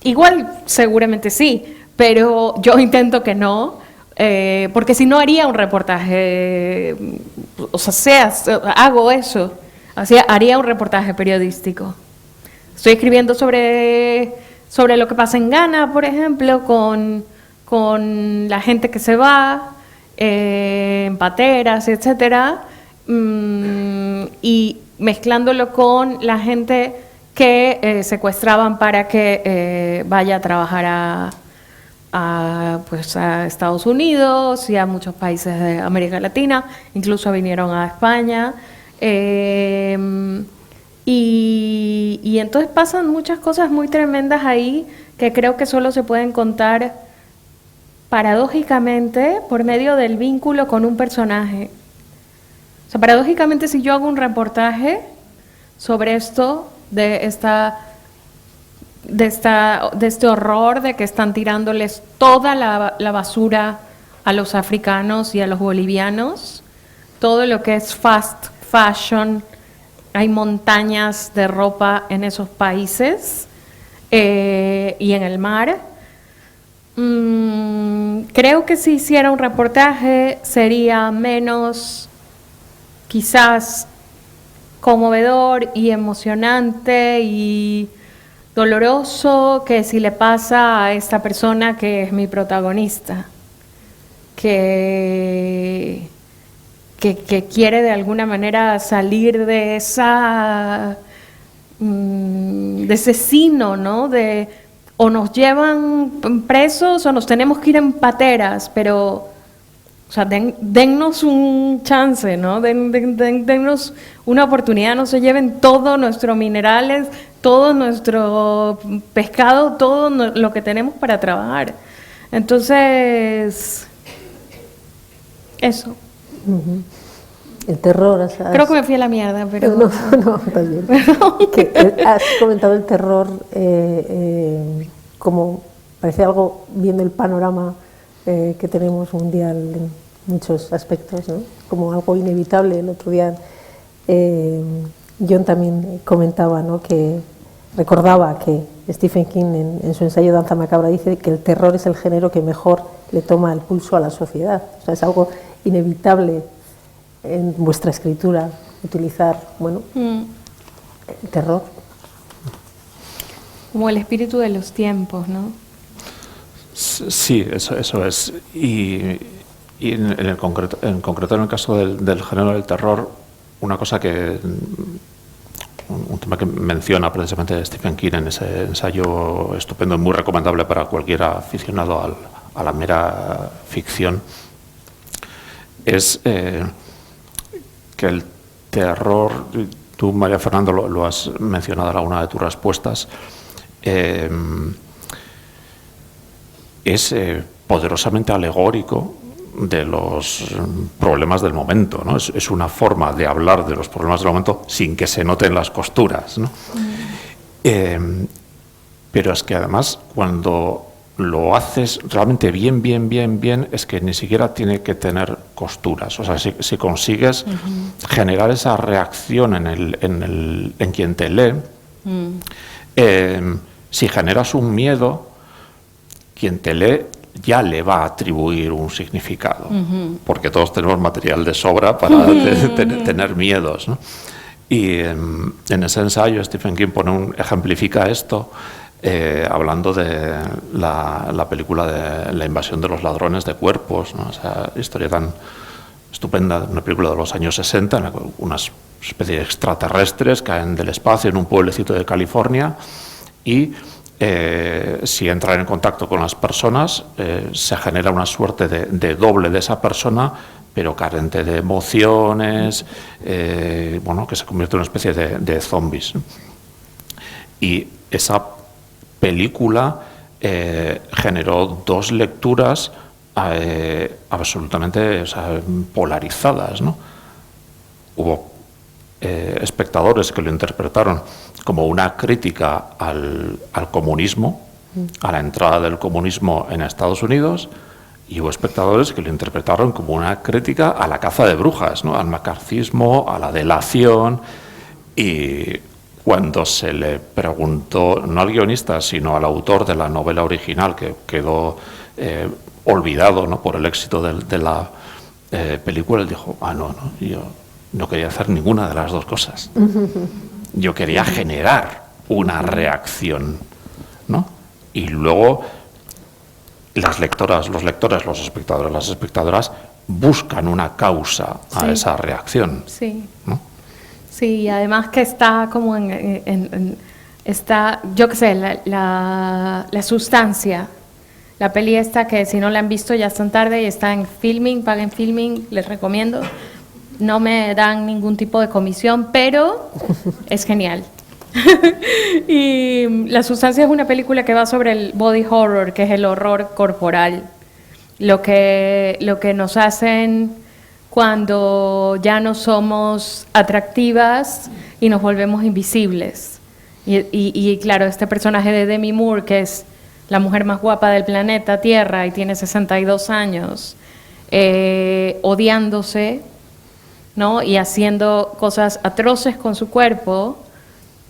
Igual, seguramente sí, pero yo intento que no, porque si no haría un reportaje, o sea, hago eso, haría un reportaje periodístico. Estoy escribiendo sobre lo que pasa en Ghana, por ejemplo, con la gente que se va, en pateras, etcétera, y mezclándolo con la gente que secuestraban para que vaya a trabajar a Estados Unidos y a muchos países de América Latina, incluso vinieron a España. Y entonces pasan muchas cosas muy tremendas ahí que creo que solo se pueden contar paradójicamente por medio del vínculo con un personaje. O sea, paradójicamente, si yo hago un reportaje sobre esto, de este horror de que están tirándoles toda la basura a los africanos y a los bolivianos, todo lo que es fast fashion, hay montañas de ropa en esos países y en el mar. Creo que si hiciera un reportaje sería menos, quizás, conmovedor y emocionante y doloroso que si le pasa a esta persona que es mi protagonista, que quiere de alguna manera salir de de ese sino, ¿no? O nos llevan presos o nos tenemos que ir en pateras, pero o sea, dennos un chance, ¿no? Dennos una oportunidad, no se lleven todos nuestros minerales, todo nuestro pescado, todo lo que tenemos para trabajar. Entonces, eso. El terror. Creo que me fui a la mierda, pero... No, estás bien. Has comentado el terror como parece algo, viendo el panorama que tenemos mundial en muchos aspectos, ¿no? Como algo inevitable. El otro día John también comentaba, ¿no?, que recordaba que Stephen King en su ensayo Danza Macabra dice que el terror es el género que mejor le toma el pulso a la sociedad. O sea, es algo inevitable en vuestra escritura utilizar, bueno, el terror. Como el espíritu de los tiempos, ¿no? Sí, eso es. Y en concreto en el caso del género del terror, una cosa que... Un tema que menciona precisamente Stephen King en ese ensayo estupendo y muy recomendable para cualquier aficionado a la mera ficción, es que el terror, tú, María Fernando, lo has mencionado en alguna de tus respuestas, es poderosamente alegórico de los problemas del momento, ¿no? Es una forma de hablar de los problemas del momento sin que se noten las costuras, ¿no? Pero es que además, cuando lo haces realmente bien, es que ni siquiera tiene que tener costuras. O sea, si consigues generar esa reacción en quien te lee, si generas un miedo, quien te lee ya le va a atribuir un significado, porque todos tenemos material de sobra para tener miedos, ¿no? Y en ese ensayo Stephen King ejemplifica esto hablando de la película de La invasión de los ladrones de cuerpos, ¿no? Esa historia tan estupenda, una película de los años 60, en la que unas especies de extraterrestres caen del espacio en un pueblecito de California y si entran en contacto con las personas, se genera una suerte de doble de esa persona, pero carente de emociones, bueno, que se convierte en una especie de zombies. Y esa película generó dos lecturas absolutamente, o sea, polarizadas, ¿no? Hubo espectadores que lo interpretaron como una crítica al comunismo, a la entrada del comunismo en Estados Unidos, y hubo espectadores que lo interpretaron como una crítica a la caza de brujas, ¿no?, al macarcismo, a la delación. Y cuando se le preguntó, no al guionista, sino al autor de la novela original, que quedó olvidado, ¿no?, por el éxito de la película, él dijo, yo no quería hacer ninguna de las dos cosas. Yo quería generar una reacción, ¿no? Y luego las lectoras, los lectores, los espectadores, las espectadoras buscan una causa a esa reacción. Sí. ¿No? Sí, además que está como está, yo qué sé, la sustancia. La peli esta, que si no la han visto ya están tarde y está en Filming, paguen Filming, les recomiendo. No me dan ningún tipo de comisión, pero es genial. Y La sustancia es una película que va sobre el body horror, que es el horror corporal. Lo que nos hacen cuando ya no somos atractivas y nos volvemos invisibles. Y claro, este personaje de Demi Moore, que es la mujer más guapa del planeta Tierra y tiene 62 años, odiándose, ¿no?, y haciendo cosas atroces con su cuerpo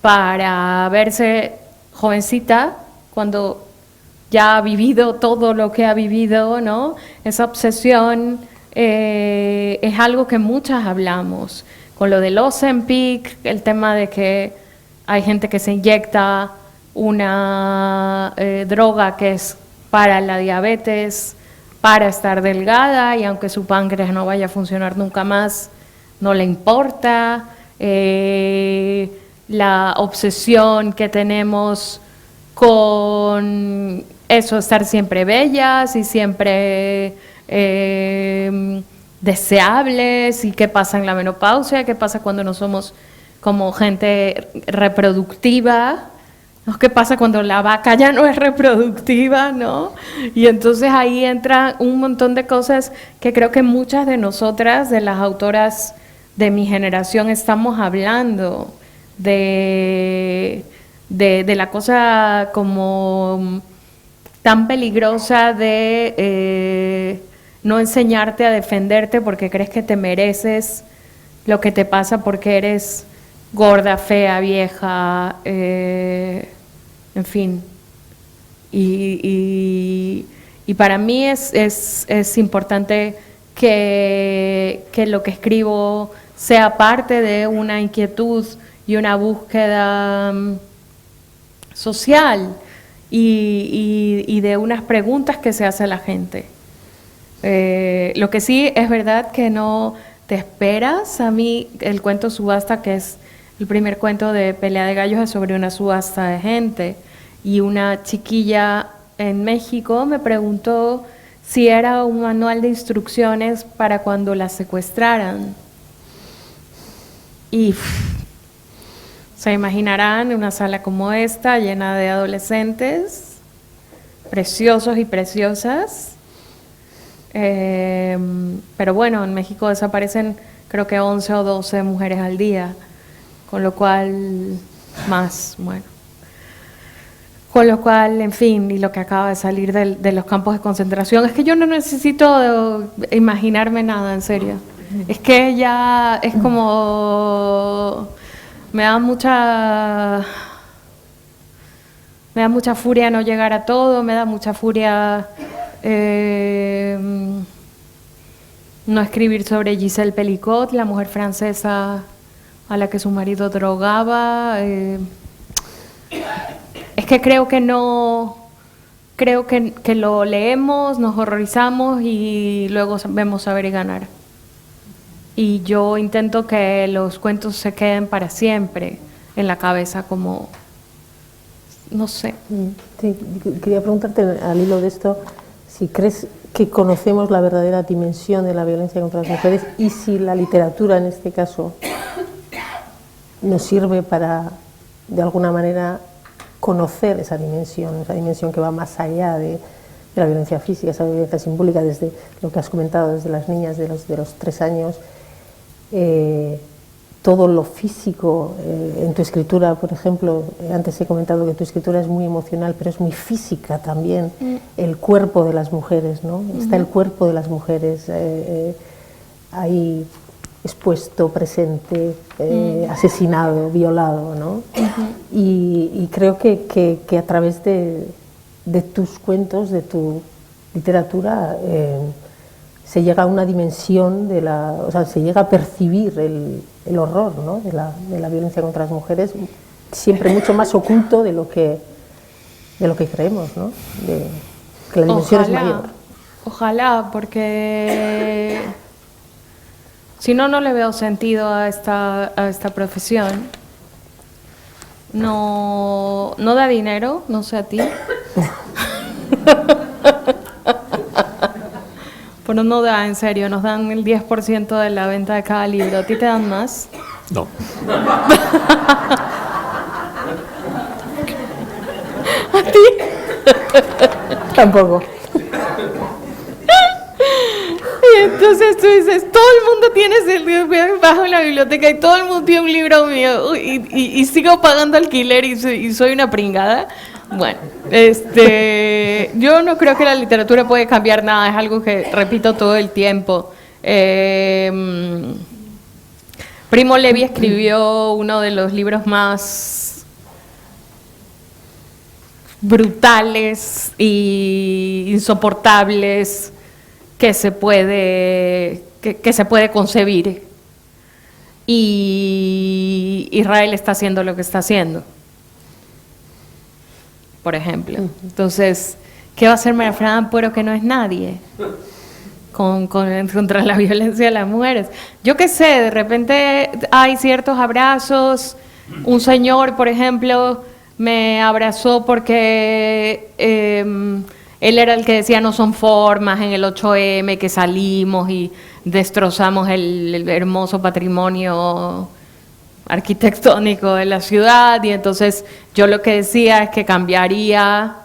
para verse jovencita cuando ya ha vivido todo lo que ha vivido, ¿no? Esa obsesión es algo que muchas hablamos. Con lo del Ozempic, el tema de que hay gente que se inyecta una droga que es para la diabetes, para estar delgada, y aunque su páncreas no vaya a funcionar nunca más, no le importa. La obsesión que tenemos con eso, estar siempre bellas y siempre deseables, y qué pasa en la menopausia, qué pasa cuando no somos como gente reproductiva, ¿no? ¿Qué pasa cuando la vaca ya no es reproductiva, no? Y entonces ahí entra un montón de cosas que creo que muchas de nosotras, de las autoras de mi generación, estamos hablando de la cosa como tan peligrosa de no enseñarte a defenderte porque crees que te mereces lo que te pasa porque eres gorda, fea, vieja, en fin. Y para mí es importante que lo que escribo sea parte de una inquietud y una búsqueda social y de unas preguntas que se hace la gente. Lo que sí es verdad que no te esperas. A mí el cuento Subasta, que es el primer cuento de Pelea de Gallos, es sobre una subasta de gente, y una chiquilla en México me preguntó si era un manual de instrucciones para cuando la secuestraran. Y se imaginarán una sala como esta, llena de adolescentes, preciosos y preciosas. Pero bueno, en México desaparecen creo que 11 o 12 mujeres al día, con lo cual, más, bueno. Con lo cual, en fin, y lo que acaba de salir de los campos de concentración, es que yo no necesito imaginarme nada, en serio. Es que ya es como... Me da mucha furia no llegar a todo, me da mucha furia no escribir sobre Gisèle Pelicot, la mujer francesa a la que su marido drogaba. Es que creo que lo leemos, nos horrorizamos y luego vemos Saber y Ganar. Y yo intento que los cuentos se queden para siempre en la cabeza, como, no sé. Sí, quería preguntarte al hilo de esto, si crees que conocemos la verdadera dimensión de la violencia contra las mujeres y si la literatura, en este caso, nos sirve para, de alguna manera, conocer esa dimensión que va más allá de la violencia física, esa violencia simbólica, desde lo que has comentado, desde las niñas de los 3 años, todo lo físico. En tu escritura, por ejemplo, antes he comentado que tu escritura es muy emocional, pero es muy física también. El cuerpo de las mujeres, ¿no? Está el cuerpo de las mujeres ahí expuesto, presente, asesinado, violado, ¿no? Y creo que a través de tus cuentos, de tu literatura, se llega a una dimensión o sea, se llega a percibir el horror, ¿no? de la violencia contra las mujeres, siempre mucho más oculto de lo que creemos, ¿no? Que la dimensión es mayor. Ojalá, porque si no, no le veo sentido a esta profesión. No da dinero, no sé a ti. Pero no da, en serio, nos dan el 10% de la venta de cada libro. ¿A ti te dan más? No. ¿A ti? Tampoco. Y entonces tú dices, todo el mundo tiene bajo en la biblioteca y todo el mundo tiene un libro mío y sigo pagando alquiler y soy una pringada. Bueno, yo no creo que la literatura puede cambiar nada, es algo que repito todo el tiempo. Primo Levi escribió uno de los libros más brutales e insoportables que se puede concebir, y Israel está haciendo lo que está haciendo, por ejemplo. Entonces, ¿qué va a hacer María Fernanda Ampuero, que no es nadie, contra la violencia de las mujeres? Yo qué sé, de repente hay ciertos abrazos. Un señor, por ejemplo, me abrazó porque él era el que decía no son formas en el 8M, que salimos y destrozamos el hermoso patrimonio arquitectónico de la ciudad, y entonces yo lo que decía es que cambiaría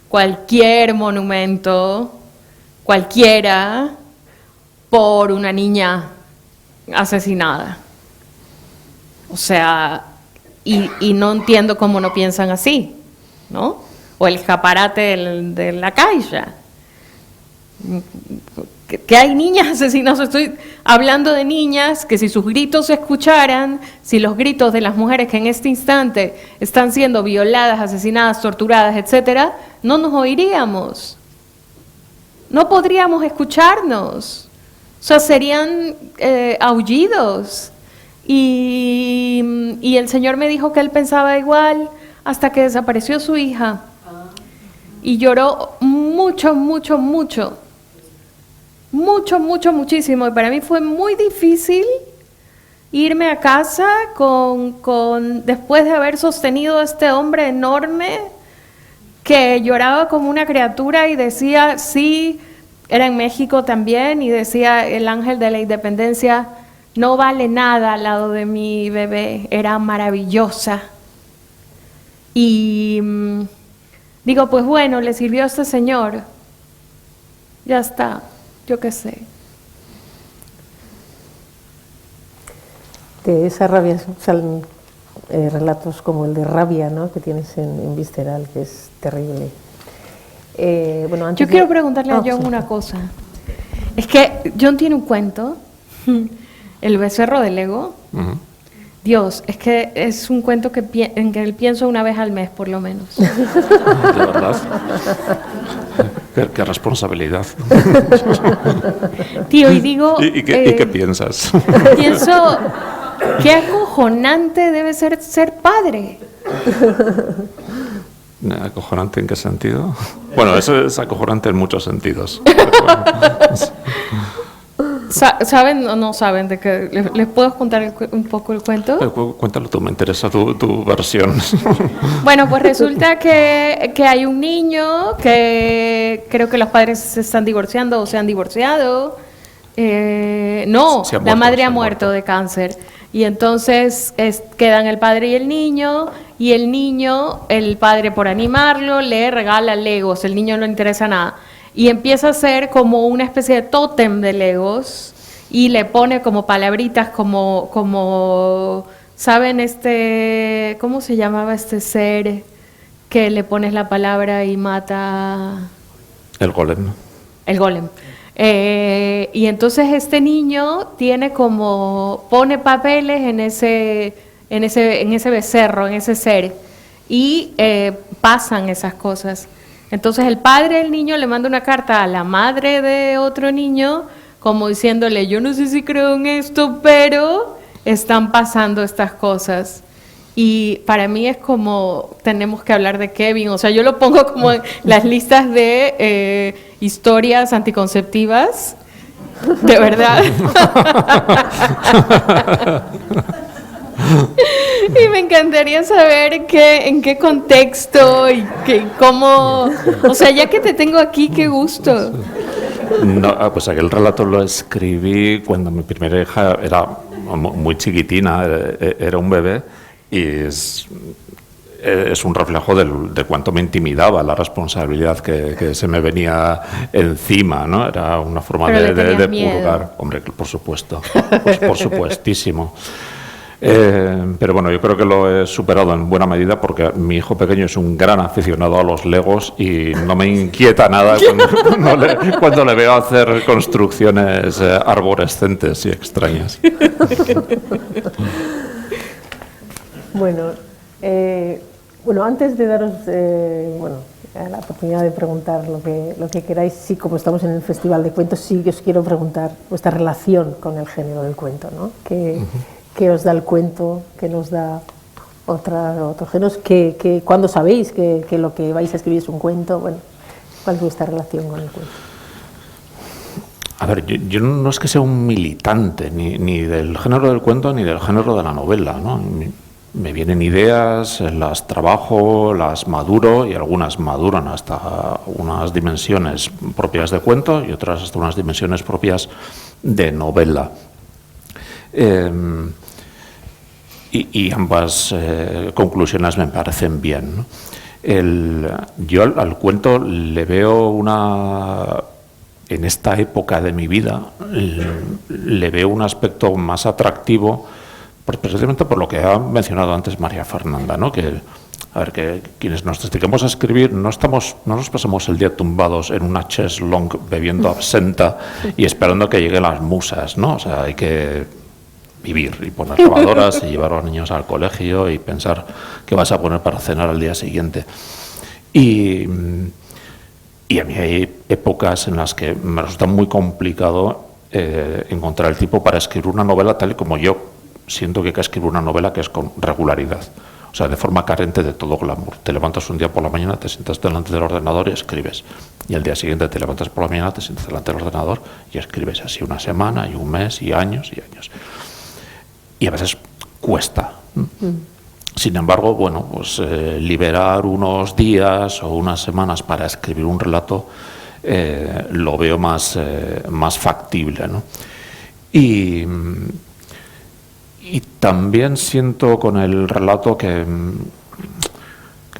cualquier monumento, cualquiera, por una niña asesinada. O sea, y no entiendo cómo no piensan así, ¿no? O el escaparate de la Caixa. Que hay niñas asesinadas. Estoy hablando de niñas que si sus gritos se escucharan, si los gritos de las mujeres que en este instante están siendo violadas, asesinadas, torturadas, etcétera, no nos oiríamos. No podríamos escucharnos. O sea, serían aullidos. Y el Señor me dijo que él pensaba igual hasta que desapareció su hija. Y lloró mucho, mucho, mucho. Mucho, mucho, muchísimo. Y para mí fue muy difícil irme a casa después de haber sostenido a este hombre enorme que lloraba como una criatura y decía, sí, era en México también, y decía, el ángel de la independencia no vale nada al lado de mi bebé, era maravillosa. Y digo, pues bueno, le sirvió a este señor, ya está. Yo qué sé. De esa rabia salen relatos como el de Rabia, ¿no?, que tienes en Visceral, que es terrible. Bueno, yo quiero preguntarle a John una cosa. Es que John tiene un cuento, El becerro del ego. Dios, es que es un cuento en que él pienso una vez al mes, por lo menos. De verdad. Qué responsabilidad. Tío, y digo... ¿Y qué piensas? Pienso, qué acojonante debe ser padre. ¿Acojonante en qué sentido? Bueno, eso es acojonante en muchos sentidos. ¿Saben o no saben de qué? ¿Les puedo contar un poco el cuento? Cuéntalo tú, me interesa tu versión. Bueno, pues resulta que hay un niño que creo que los padres se están divorciando o se han divorciado. No, la madre ha muerto de cáncer. Y entonces quedan el padre y el niño, el padre, por animarlo, le regala Legos. El niño no le interesa nada. Y empieza a hacer como una especie de tótem de Legos y le pone como palabritas como ¿saben cómo se llamaba este ser que le pones la palabra y mata? El golem. El golem. Y entonces este niño pone papeles en ese becerro, en ese ser, y pasan esas cosas. Entonces el padre del niño le manda una carta a la madre de otro niño como diciéndole, yo no sé si creo en esto, pero están pasando estas cosas. Y para mí es como, tenemos que hablar de Kevin, o sea, yo lo pongo como en las listas de historias anticonceptivas, de verdad. Y me encantaría saber en qué contexto y cómo, o sea, ya que te tengo aquí, qué gusto. No, pues aquel relato lo escribí cuando mi primera hija era muy chiquitina, era un bebé, y es un reflejo de cuánto me intimidaba la responsabilidad que se me venía encima, ¿no? Era una forma de purgar. Hombre, por supuesto, por supuestísimo. Pero bueno, yo creo que lo he superado en buena medida porque mi hijo pequeño es un gran aficionado a los Legos y no me inquieta nada cuando le veo hacer construcciones arborescentes y extrañas. Bueno, antes de daros la oportunidad de preguntar lo que queráis, sí, como estamos en el Festival de Cuentos, sí que os quiero preguntar vuestra relación con el género del cuento, ¿no? ¿Qué os da el cuento? ¿Qué nos da otros géneros? ¿Cuándo sabéis que lo que vais a escribir es un cuento? Bueno, ¿cuál es vuestra relación con el cuento? A ver, yo no es que sea un militante ni del género del cuento ni del género de la novela, ¿no? Me vienen ideas, las trabajo, las maduro y algunas maduran hasta unas dimensiones propias de cuento y otras hasta unas dimensiones propias de novela. y ambas conclusiones me parecen bien, ¿no? Yo al cuento le veo en esta época de mi vida, le veo un aspecto más atractivo, precisamente por lo que ha mencionado antes María Fernanda, ¿no? Que quienes nos dedicamos a escribir no nos pasamos el día tumbados en una chaise longue bebiendo absenta y esperando que lleguen las musas, ¿no? O sea, hay que vivir y poner lavadoras y llevar a los niños al colegio y pensar qué vas a poner para cenar al día siguiente. Y a mí hay épocas en las que me resulta muy complicado encontrar el tiempo para escribir una novela tal y como yo siento que hay que escribir una novela, que es con regularidad. O sea, de forma carente de todo glamour. Te levantas un día por la mañana, te sientas delante del ordenador y escribes. Y al día siguiente te levantas por la mañana, te sientas delante del ordenador y escribes así una semana y un mes y años y años. Y a veces cuesta. Sin embargo, bueno, pues liberar unos días o unas semanas para escribir un relato lo veo más factible, ¿no? Y también siento con el relato que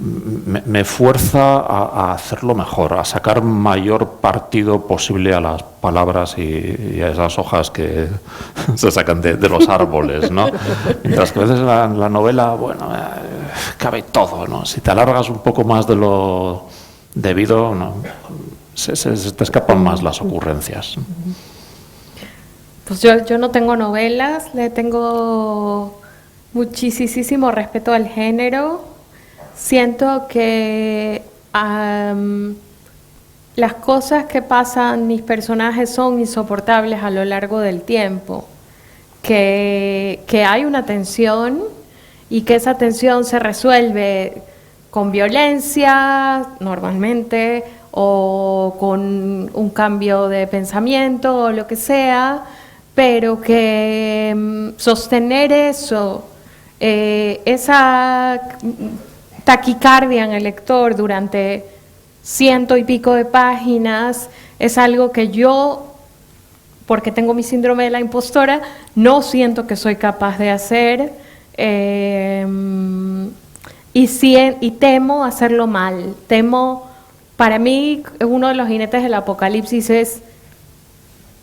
me fuerza a hacerlo mejor, a sacar mayor partido posible a las palabras y a esas hojas que se sacan de los árboles, ¿no? Mientras que a veces en la novela, bueno, cabe todo, ¿no? Si te alargas un poco más de lo debido, ¿no? se te escapan más las ocurrencias. Pues yo no tengo novelas, le tengo muchísimo respeto al género. Siento que las cosas que pasan mis personajes son insoportables a lo largo del tiempo, que hay una tensión y que esa tensión se resuelve con violencia normalmente o con un cambio de pensamiento o lo que sea, pero que sostener eso, esa taquicardia en el lector durante 100 y pico de páginas, es algo que yo, porque tengo mi síndrome de la impostora, no siento que soy capaz de hacer, y temo hacerlo mal. Para mí, uno de los jinetes del apocalipsis es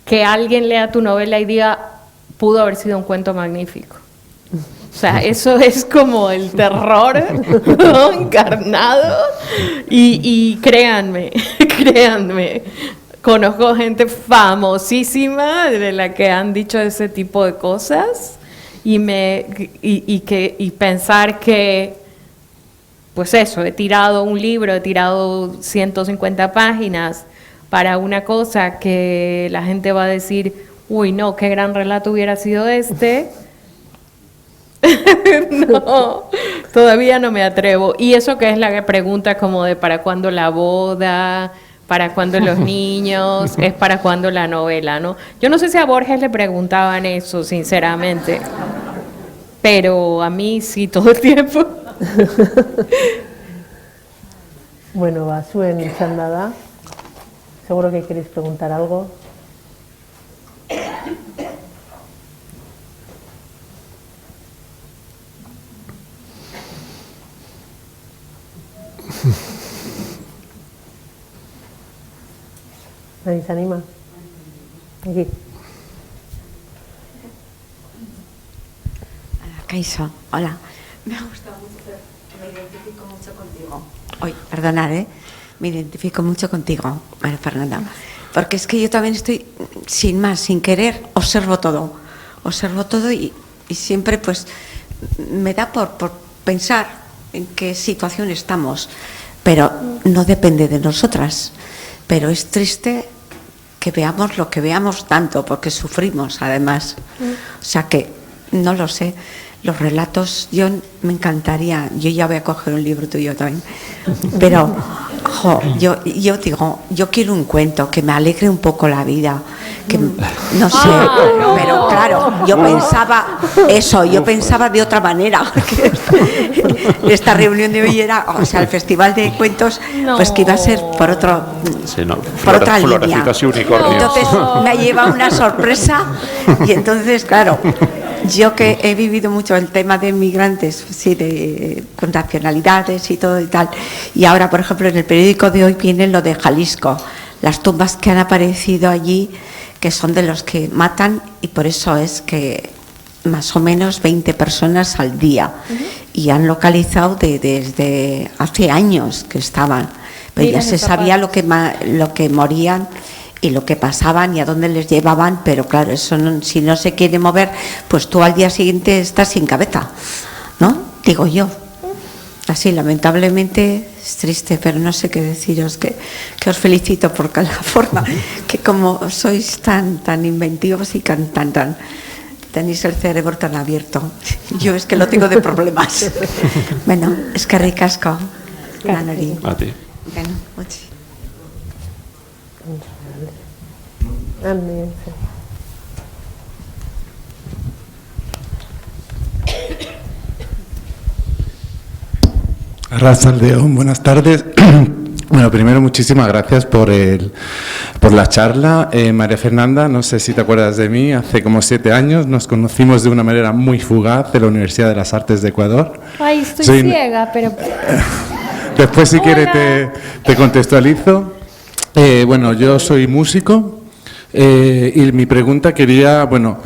que alguien lea tu novela y diga, pudo haber sido un cuento magnífico. O sea, eso es como el terror, ¿no? Encarnado. Y créanme, conozco gente famosísima de la que han dicho ese tipo de cosas y pensar que, pues eso, he tirado un libro, he tirado 150 páginas para una cosa que la gente va a decir, uy, no, qué gran relato hubiera sido este. No, todavía no me atrevo. Y eso que es la pregunta como de ¿para cuándo la boda? ¿Para cuándo los niños? ¿Es para cuándo la novela? ¿No? Yo no sé si a Borges le preguntaban eso, sinceramente. Pero a mí sí, todo el tiempo. Bueno, va, zuen txanda da. Seguro que queréis preguntar algo. ¿Nadie se anima? Aquí. Kaixo, hola. Me ha gustado mucho, pero me identifico mucho contigo. Oye, perdonad, me identifico mucho contigo, María Fernanda. Porque es que yo también estoy, sin más, sin querer, observo todo y siempre pues me da por pensar en qué situación estamos, pero no depende de nosotras. Pero es triste que veamos lo que veamos tanto, porque sufrimos además. O sea que, no lo sé, los relatos, yo me encantaría, yo ya voy a coger un libro tuyo también, pero yo digo, yo quiero un cuento que me alegre un poco la vida, que no sé, pero claro, yo pensaba de otra manera, porque esta reunión de hoy era, o sea, el festival de cuentos, pues que iba a ser por otra línea. Y unicornios. Entonces me ha llevado una sorpresa y entonces, claro, Yo que he vivido mucho el tema de migrantes, sí, con nacionalidades y todo y tal, y ahora, por ejemplo, en el periódico de hoy viene lo de Jalisco, las tumbas que han aparecido allí, que son de los que matan, y por eso es que más o menos 20 personas al día, y han localizado desde hace años que estaban, pero ya se sabía lo que morían y lo que pasaban y a dónde les llevaban, pero claro, eso si no se quiere mover, pues tú al día siguiente estás sin cabeza, ¿no? Digo yo. Así, lamentablemente es triste, pero no sé qué deciros, que os felicito por la forma, que como sois tan inventivos y tenéis el cerebro tan abierto. Yo es que lo tengo de problemas. Bueno, es que ricasco. A ti. Bueno, mucho. Arrasaldeo, buenas tardes. Bueno, primero muchísimas gracias por la charla. María Fernanda, no sé si te acuerdas de mí, hace como 7 años nos conocimos de una manera muy fugaz en la Universidad de las Artes de Ecuador. Ay, estoy ciega, pero... Después, si quiere, te contextualizo. Bueno, yo soy músico y mi pregunta quería, bueno,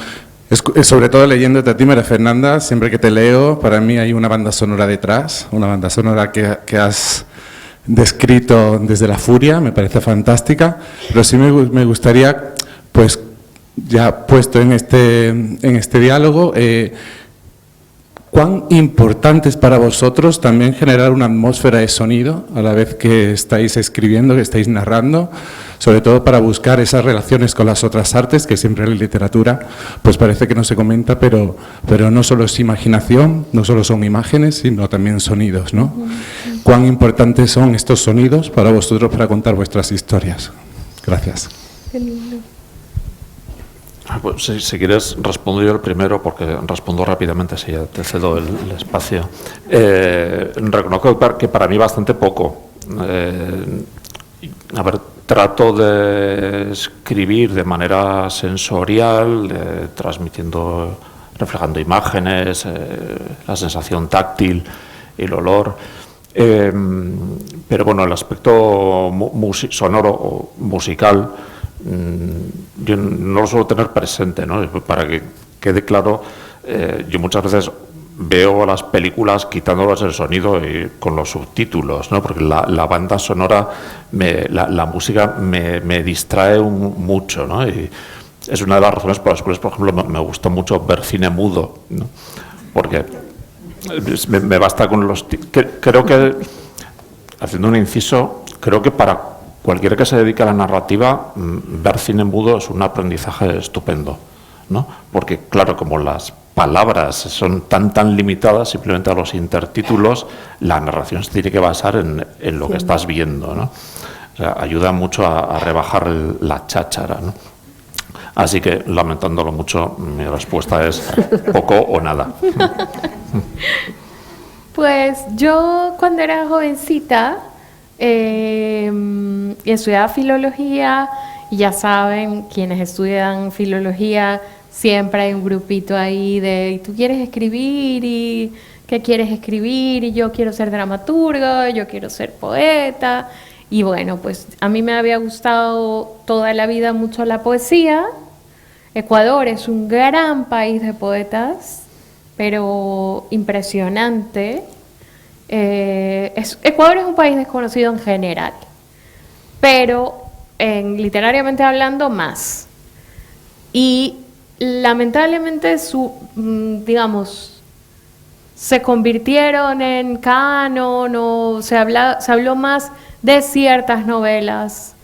sobre todo leyéndote a ti, María Fernanda, siempre que te leo, para mí hay una banda sonora detrás, una banda sonora que has descrito desde la furia, me parece fantástica, pero sí me gustaría, pues ya puesto en este diálogo, ¿cuán importante es para vosotros también generar una atmósfera de sonido a la vez que estáis escribiendo, que estáis narrando, sobre todo para buscar esas relaciones con las otras artes, que siempre en la literatura pues parece que no se comenta, pero no solo es imaginación, no solo son imágenes, sino también sonidos, ¿no? ¿Cuán importantes son estos sonidos para vosotros para contar vuestras historias? Gracias. Qué lindo. Pues, si quieres, respondo yo el primero, porque respondo rápidamente, si ya te cedo el espacio. Reconozco que para mí bastante poco. Trato de escribir de manera sensorial, transmitiendo, reflejando imágenes, la sensación táctil, el olor. Pero bueno, el aspecto sonoro o musical, yo no lo suelo tener presente, ¿no? Para que quede claro, yo muchas veces veo las películas quitándoles el sonido y con los subtítulos, ¿no? Porque la banda sonora, la música me distrae mucho, ¿no? Y es una de las razones por las cuales, por ejemplo, me gusta mucho ver cine mudo, ¿no? Porque me basta con los... Creo que, haciendo un inciso, creo que para cualquiera que se dedique a la narrativa, ver cine mudo es un aprendizaje estupendo, ¿no? Porque, claro, como las palabras son tan limitadas simplemente a los intertítulos, la narración se tiene que basar en lo que estás viendo, ¿no? O sea, ayuda mucho a rebajar la cháchara, ¿no? Así que, lamentándolo mucho, mi respuesta es poco o nada. Pues yo, cuando era jovencita, estudiaba filología, y ya saben, quienes estudian filología, siempre hay un grupito ahí de, ¿y tú quieres escribir? ¿Y qué quieres escribir? Y yo quiero ser dramaturga, yo quiero ser poeta. Y bueno, pues a mí me había gustado toda la vida mucho la poesía. Ecuador es un gran país de poetas, pero impresionante. Ecuador es un país desconocido en general, pero literariamente hablando más. Y lamentablemente digamos, se convirtieron en canon, o se habló más de ciertas novelas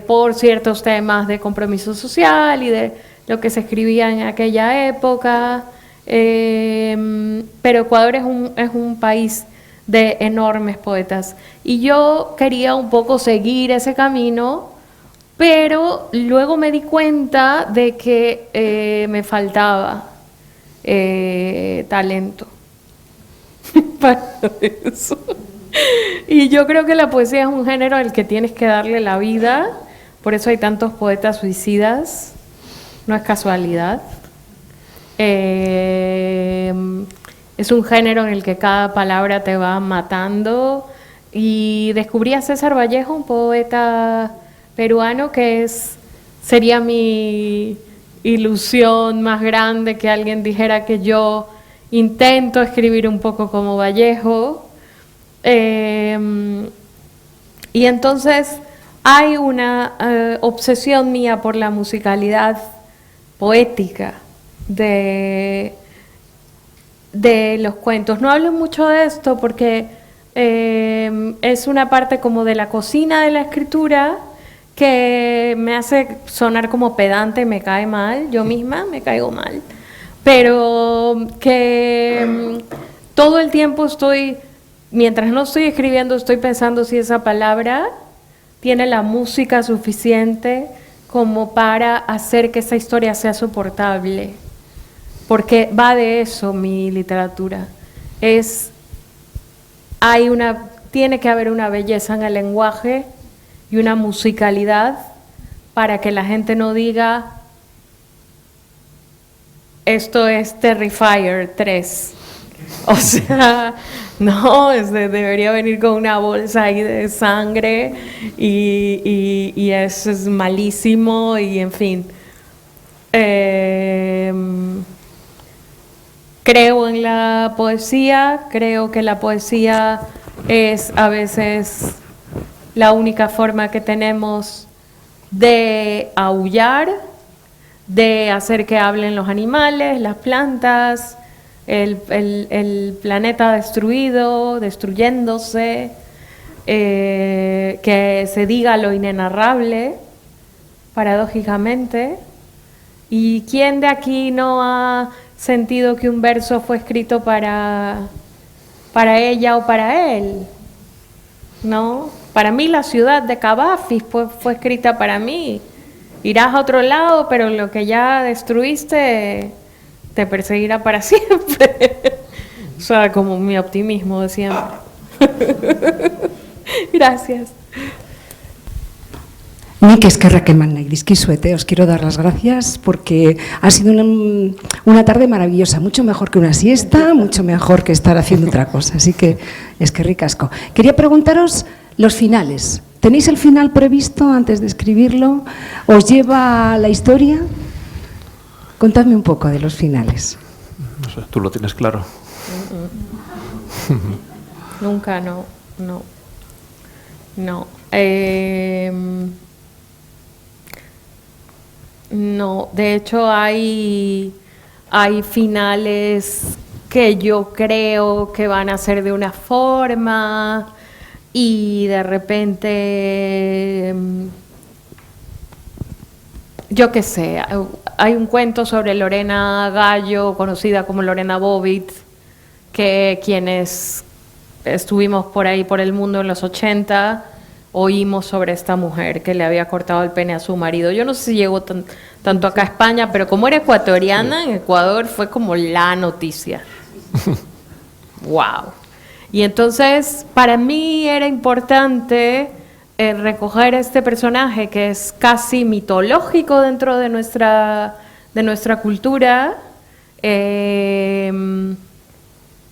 por ciertos temas de compromiso social y de lo que se escribía en aquella época. Pero Ecuador es un país de enormes poetas, y yo quería un poco seguir ese camino, pero luego me di cuenta de que me faltaba talento para eso. Y yo creo que la poesía es un género al que tienes que darle la vida, por eso hay tantos poetas suicidas, no es casualidad. Es un género en el que cada palabra te va matando. Y descubrí a César Vallejo, un poeta peruano, que sería mi ilusión más grande, que alguien dijera que yo intento escribir un poco como Vallejo. Y entonces hay una obsesión mía por la musicalidad poética de los cuentos. No hablo mucho de esto porque es una parte como de la cocina de la escritura que me hace sonar como pedante, me cae mal, yo misma me caigo mal, pero que todo el tiempo mientras no estoy escribiendo, estoy pensando si esa palabra tiene la música suficiente como para hacer que esa historia sea soportable, porque va de eso mi literatura. Tiene que haber una belleza en el lenguaje y una musicalidad para que la gente no diga esto es Terrifier 3. O sea, no, debería venir con una bolsa ahí de sangre y eso es malísimo y en fin. Creo en la poesía, creo que la poesía es a veces la única forma que tenemos de aullar, de hacer que hablen los animales, las plantas, el planeta destruyéndose, que se diga lo inenarrable, paradójicamente. ¿Y quién de aquí no ha sentido que un verso fue escrito para ella o para él? ¿No? Para mí la ciudad de Cavafis fue escrita para mí. Irás a otro lado, pero lo que ya destruiste te perseguirá para siempre. O sea, como mi optimismo de siempre. Gracias. Nik eskerrak eman nahi dizkizuete, os quiero dar las gracias porque ha sido una tarde maravillosa, mucho mejor que una siesta, mucho mejor que estar haciendo otra cosa, así que eskerrik asko. Quería preguntaros los finales. ¿Tenéis el final previsto antes de escribirlo? ¿Os lleva la historia? Contadme un poco de los finales. No sé, ¿tú lo tienes claro? Nunca, no. No, de hecho hay finales que yo creo que van a ser de una forma y de repente, yo qué sé, hay un cuento sobre Lorena Gallo, conocida como Lorena Bobbitt, que quienes estuvimos por ahí por el mundo en los 80 oímos sobre esta mujer que le había cortado el pene a su marido. Yo no sé si llegó tanto acá a España, pero como era ecuatoriana, en Ecuador fue como la noticia. ¡Wow! Y entonces, para mí era importante recoger este personaje que es casi mitológico dentro de nuestra cultura.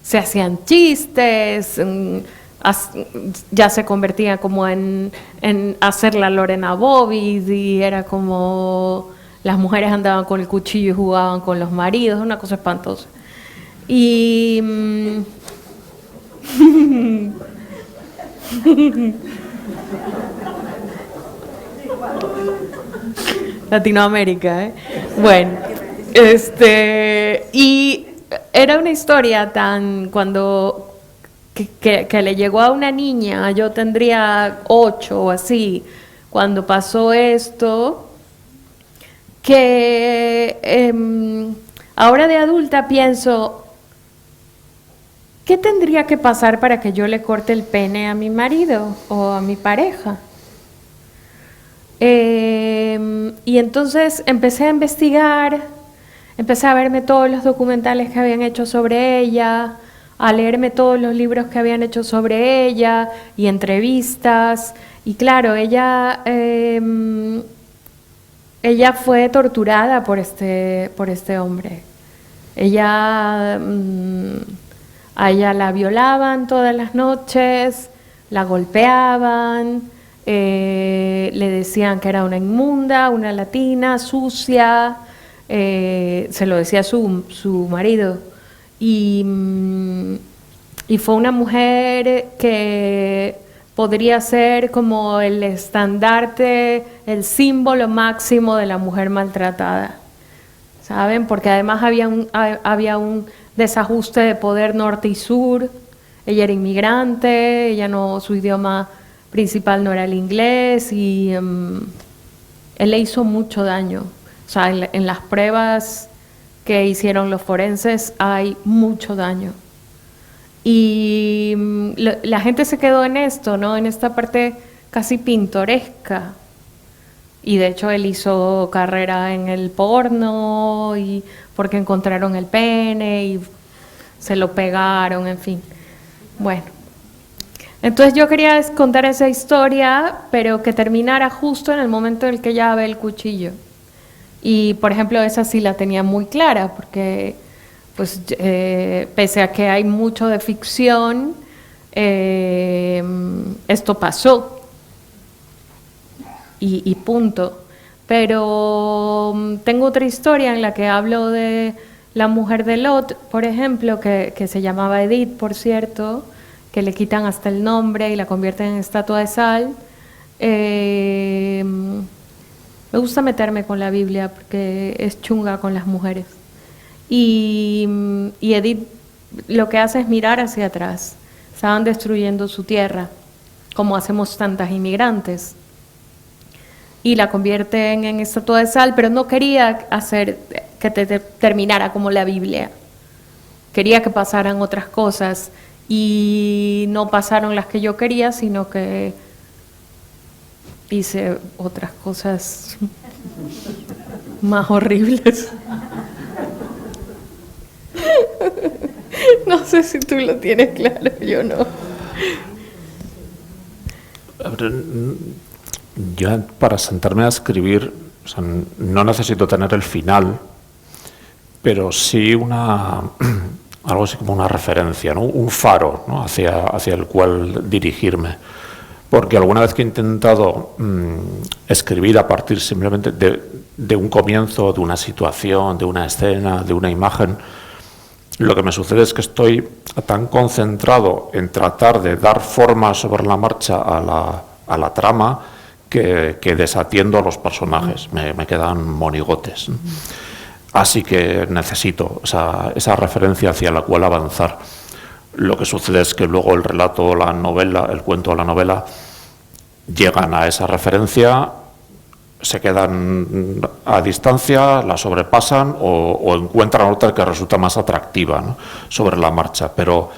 Se hacían chistes, ya se convertía como en hacer la Lorena Bobbitt y era como las mujeres andaban con el cuchillo y jugaban con los maridos, una cosa espantosa. Y Latinoamérica, ¿eh? Bueno, y era una historia que le llegó a una niña, yo tendría 8 o así, cuando pasó esto, que ahora de adulta pienso, ¿qué tendría que pasar para que yo le corte el pene a mi marido o a mi pareja? Y entonces empecé a investigar, empecé a verme todos los documentales que habían hecho sobre ella, a leerme todos los libros que habían hecho sobre ella y entrevistas. Y claro, ella fue torturada por este hombre. Ella, a ella la violaban todas las noches, la golpeaban, le decían que era una inmunda, una latina, sucia, se lo decía su marido. Y fue una mujer que podría ser como el estandarte, el símbolo máximo de la mujer maltratada, ¿saben? Porque además había un desajuste de poder norte y sur. Ella era inmigrante, su idioma principal no era el inglés, y él le hizo mucho daño. O sea, en las pruebas que hicieron los forenses hay mucho daño. Y la gente se quedó en esto, ¿no? En esta parte casi pintoresca. Y de hecho él hizo carrera en el porno, y porque encontraron el pene y se lo pegaron, en fin. Bueno, entonces yo quería contar esa historia, pero que terminara justo en el momento en el que ella ve el cuchillo. Y por ejemplo esa sí la tenía muy clara, porque pues pese a que hay mucho de ficción, esto pasó y punto. Pero tengo otra historia en la que hablo de la mujer de Lot, por ejemplo, que se llamaba Edith, por cierto, que le quitan hasta el nombre y la convierten en estatua de sal. Me gusta meterme con la Biblia porque es chunga con las mujeres. Y Edith lo que hace es mirar hacia atrás. Estaban destruyendo su tierra, como hacemos tantas inmigrantes. Y la convierten en estatua de sal, pero no quería hacer que terminara como la Biblia. Quería que pasaran otras cosas, y no pasaron las que yo quería, sino que hice otras cosas más horribles. No sé si tú lo tienes claro, yo no. Yo para sentarme a escribir, o sea, no necesito tener el final, pero sí algo así como una referencia, ¿no? Un faro, ¿no? hacia el cual dirigirme. Porque alguna vez que he intentado escribir a partir simplemente de un comienzo, de una situación, de una escena, de una imagen, lo que me sucede es que estoy tan concentrado en tratar de dar forma sobre la marcha a la trama que desatiendo a los personajes, me quedan monigotes. Así que necesito esa referencia hacia la cual avanzar. Lo que sucede es que luego el relato, la novela, el cuento o la novela llegan a esa referencia, se quedan a distancia, la sobrepasan o encuentran otra que resulta más atractiva, ¿no? Sobre la marcha. Pero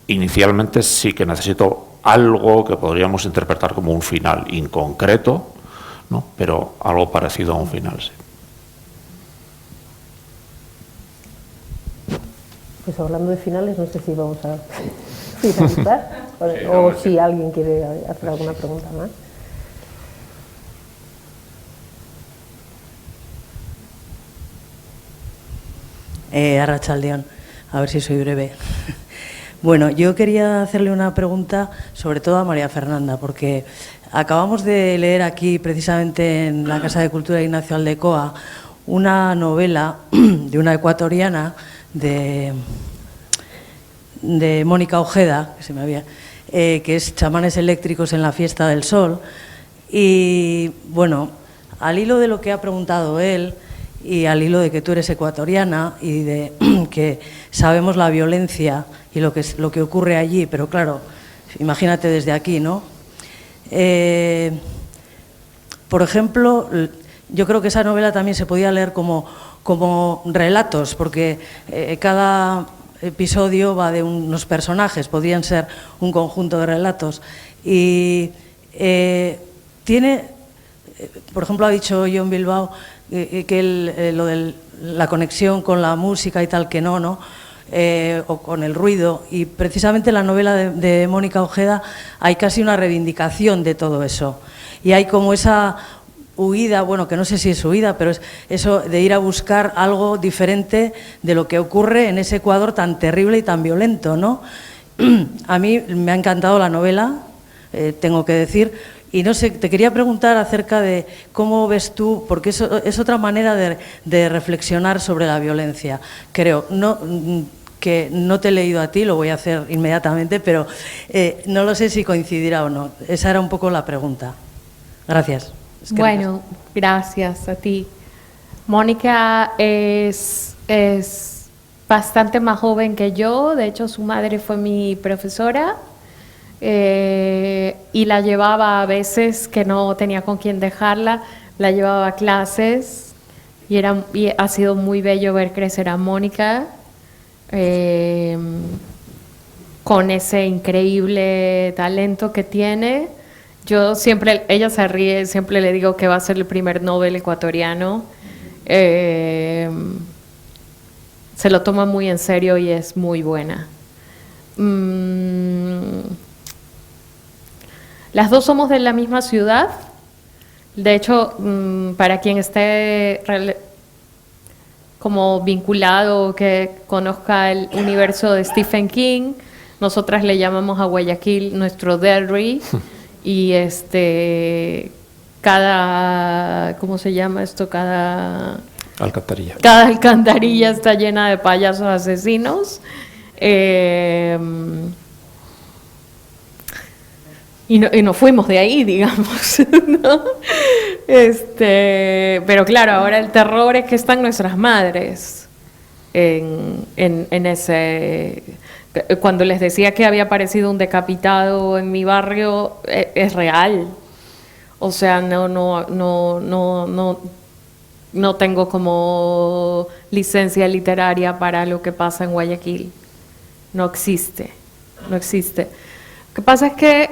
inicialmente sí que necesito algo que podríamos interpretar como un final inconcreto, ¿no? Pero algo parecido a un final, sí. Pues hablando de finales, no sé si vamos a finalizar o si alguien quiere hacer alguna pregunta más. Arratsaldeon, a ver si soy breve. Bueno, yo quería hacerle una pregunta sobre todo a María Fernanda, porque acabamos de leer aquí precisamente en la Casa de Cultura de Ignacio Aldecoa una novela de una ecuatoriana de Mónica Ojeda, que es Chamanes eléctricos en la fiesta del sol. Y bueno, al hilo de lo que ha preguntado él y al hilo de que tú eres ecuatoriana y de que sabemos la violencia y lo que ocurre allí, pero claro, imagínate desde aquí, ¿no? Por ejemplo, yo creo que esa novela también se podía leer como relatos, porque cada episodio va de unos personajes, podrían ser un conjunto de relatos. Y tiene, por ejemplo, ha dicho John Bilbao que lo de la conexión con la música y tal, que no, o con el ruido, y precisamente en la novela de Mónica Ojeda hay casi una reivindicación de todo eso, y hay como esa huida, bueno, que no sé si es huida, pero es eso de ir a buscar algo diferente de lo que ocurre en ese Ecuador tan terrible y tan violento, ¿no? A mí me ha encantado la novela, tengo que decir, y no sé, te quería preguntar acerca de cómo ves tú, porque es otra manera de reflexionar sobre la violencia, creo, que no te he leído a ti, lo voy a hacer inmediatamente, pero no lo sé si coincidirá o no. Esa era un poco la pregunta. Gracias. Bueno, gracias a ti. Mónica es bastante más joven que yo, de hecho su madre fue mi profesora y la llevaba a veces que no tenía con quién dejarla, la llevaba a clases y ha sido muy bello ver crecer a Mónica con ese increíble talento que tiene. Yo siempre, ella se ríe, siempre le digo que va a ser el primer Nobel ecuatoriano. Se lo toma muy en serio y es muy buena. Las dos somos de la misma ciudad. De hecho, para quien esté como vinculado, que conozca el universo de Stephen King, nosotras le llamamos a Guayaquil nuestro Derry. Y ¿cómo se llama esto? Cada alcantarilla está llena de payasos asesinos. Y nos fuimos de ahí, digamos, ¿no? Pero claro, ahora el terror es que están nuestras madres en ese... Cuando les decía que había aparecido un decapitado en mi barrio, es real. O sea, no tengo como licencia literaria para lo que pasa en Guayaquil. No existe. Lo que pasa es que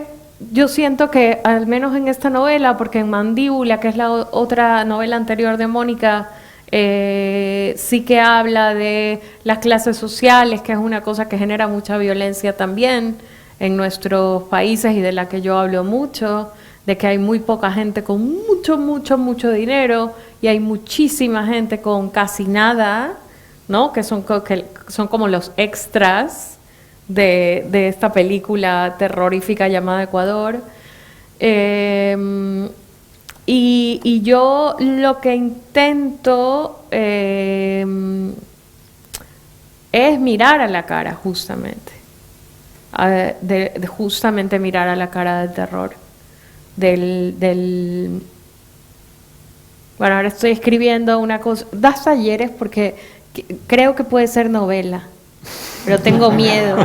yo siento que, al menos en esta novela, porque en Mandíbula, que es la otra novela anterior de Mónica, sí que habla de las clases sociales, que es una cosa que genera mucha violencia también en nuestros países y de la que yo hablo mucho, de que hay muy poca gente con mucho dinero y hay muchísima gente con casi nada, ¿no? Que son como los extras de esta película terrorífica llamada Ecuador. Y yo lo que intento es mirar a la cara, justamente. Justamente mirar a la cara del terror. Bueno, ahora estoy escribiendo una cosa. Das talleres porque creo que puede ser novela, pero tengo miedo.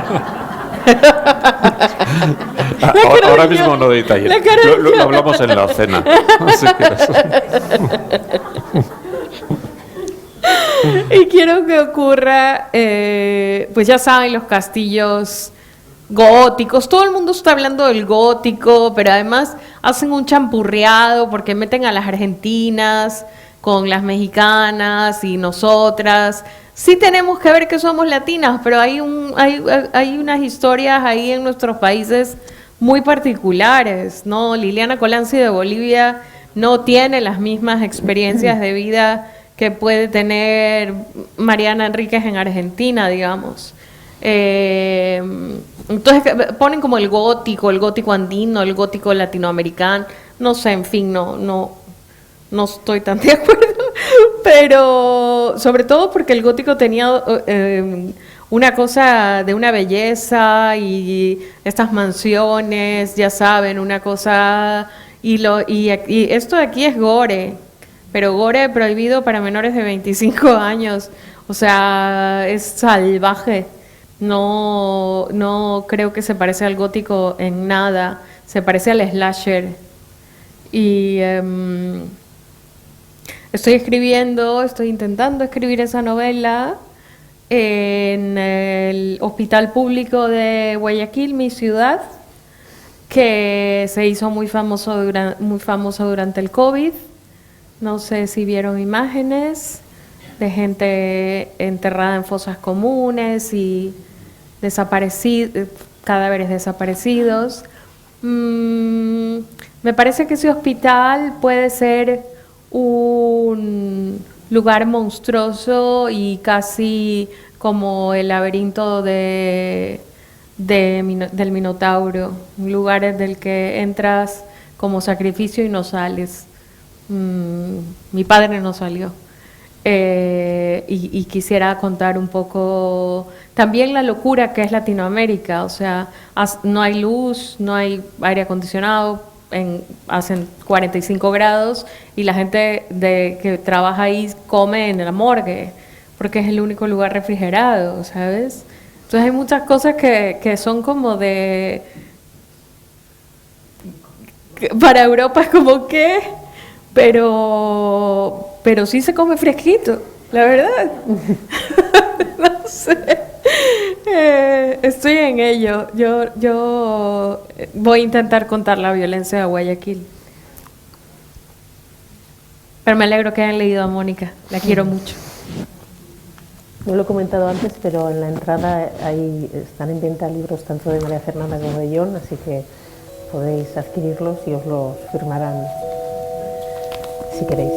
Ahora mismo no doy taller. Lo hablamos en la cena. Y quiero que ocurra, pues ya saben, los castillos góticos. Todo el mundo está hablando del gótico, pero además hacen un champurreado porque meten a las argentinas con las mexicanas y nosotras. Sí tenemos que ver que somos latinas, pero hay unas historias ahí en nuestros países muy particulares, ¿no? Liliana Colanzi de Bolivia no tiene las mismas experiencias de vida que puede tener Mariana Enríquez en Argentina, digamos. Entonces ponen como el gótico andino, el gótico latinoamericano, no sé, en fin, no estoy tan de acuerdo, pero sobre todo porque el gótico tenía una cosa de una belleza y estas mansiones, ya saben, una cosa, y esto de aquí es gore, pero gore prohibido para menores de 25 años, o sea, es salvaje. No creo que se parece al gótico en nada, se parece al slasher. Y estoy intentando escribir esa novela en el Hospital Público de Guayaquil, mi ciudad, que se hizo muy famoso durante el COVID. No sé si vieron imágenes de gente enterrada en fosas comunes y cadáveres desaparecidos. Me parece que ese hospital puede ser un lugar monstruoso y casi como el laberinto del Minotauro, un lugar del que entras como sacrificio y no sales. Mi padre no salió. Y quisiera contar un poco también la locura que es Latinoamérica, o sea, no hay luz, no hay aire acondicionado, hacen 45 grados y la gente que trabaja ahí come en la morgue, porque es el único lugar refrigerado, ¿sabes? Entonces hay muchas cosas que son como para Europa es como que, pero sí se come fresquito, la verdad. No sé. Estoy en ello. Yo voy a intentar contar la violencia de Guayaquil. Pero me alegro que hayan leído a Mónica. La quiero mucho. No lo he comentado antes, pero en la entrada ahí están en venta libros tanto de María Fernanda como de Jon, así que podéis adquirirlos y os los firmarán si queréis.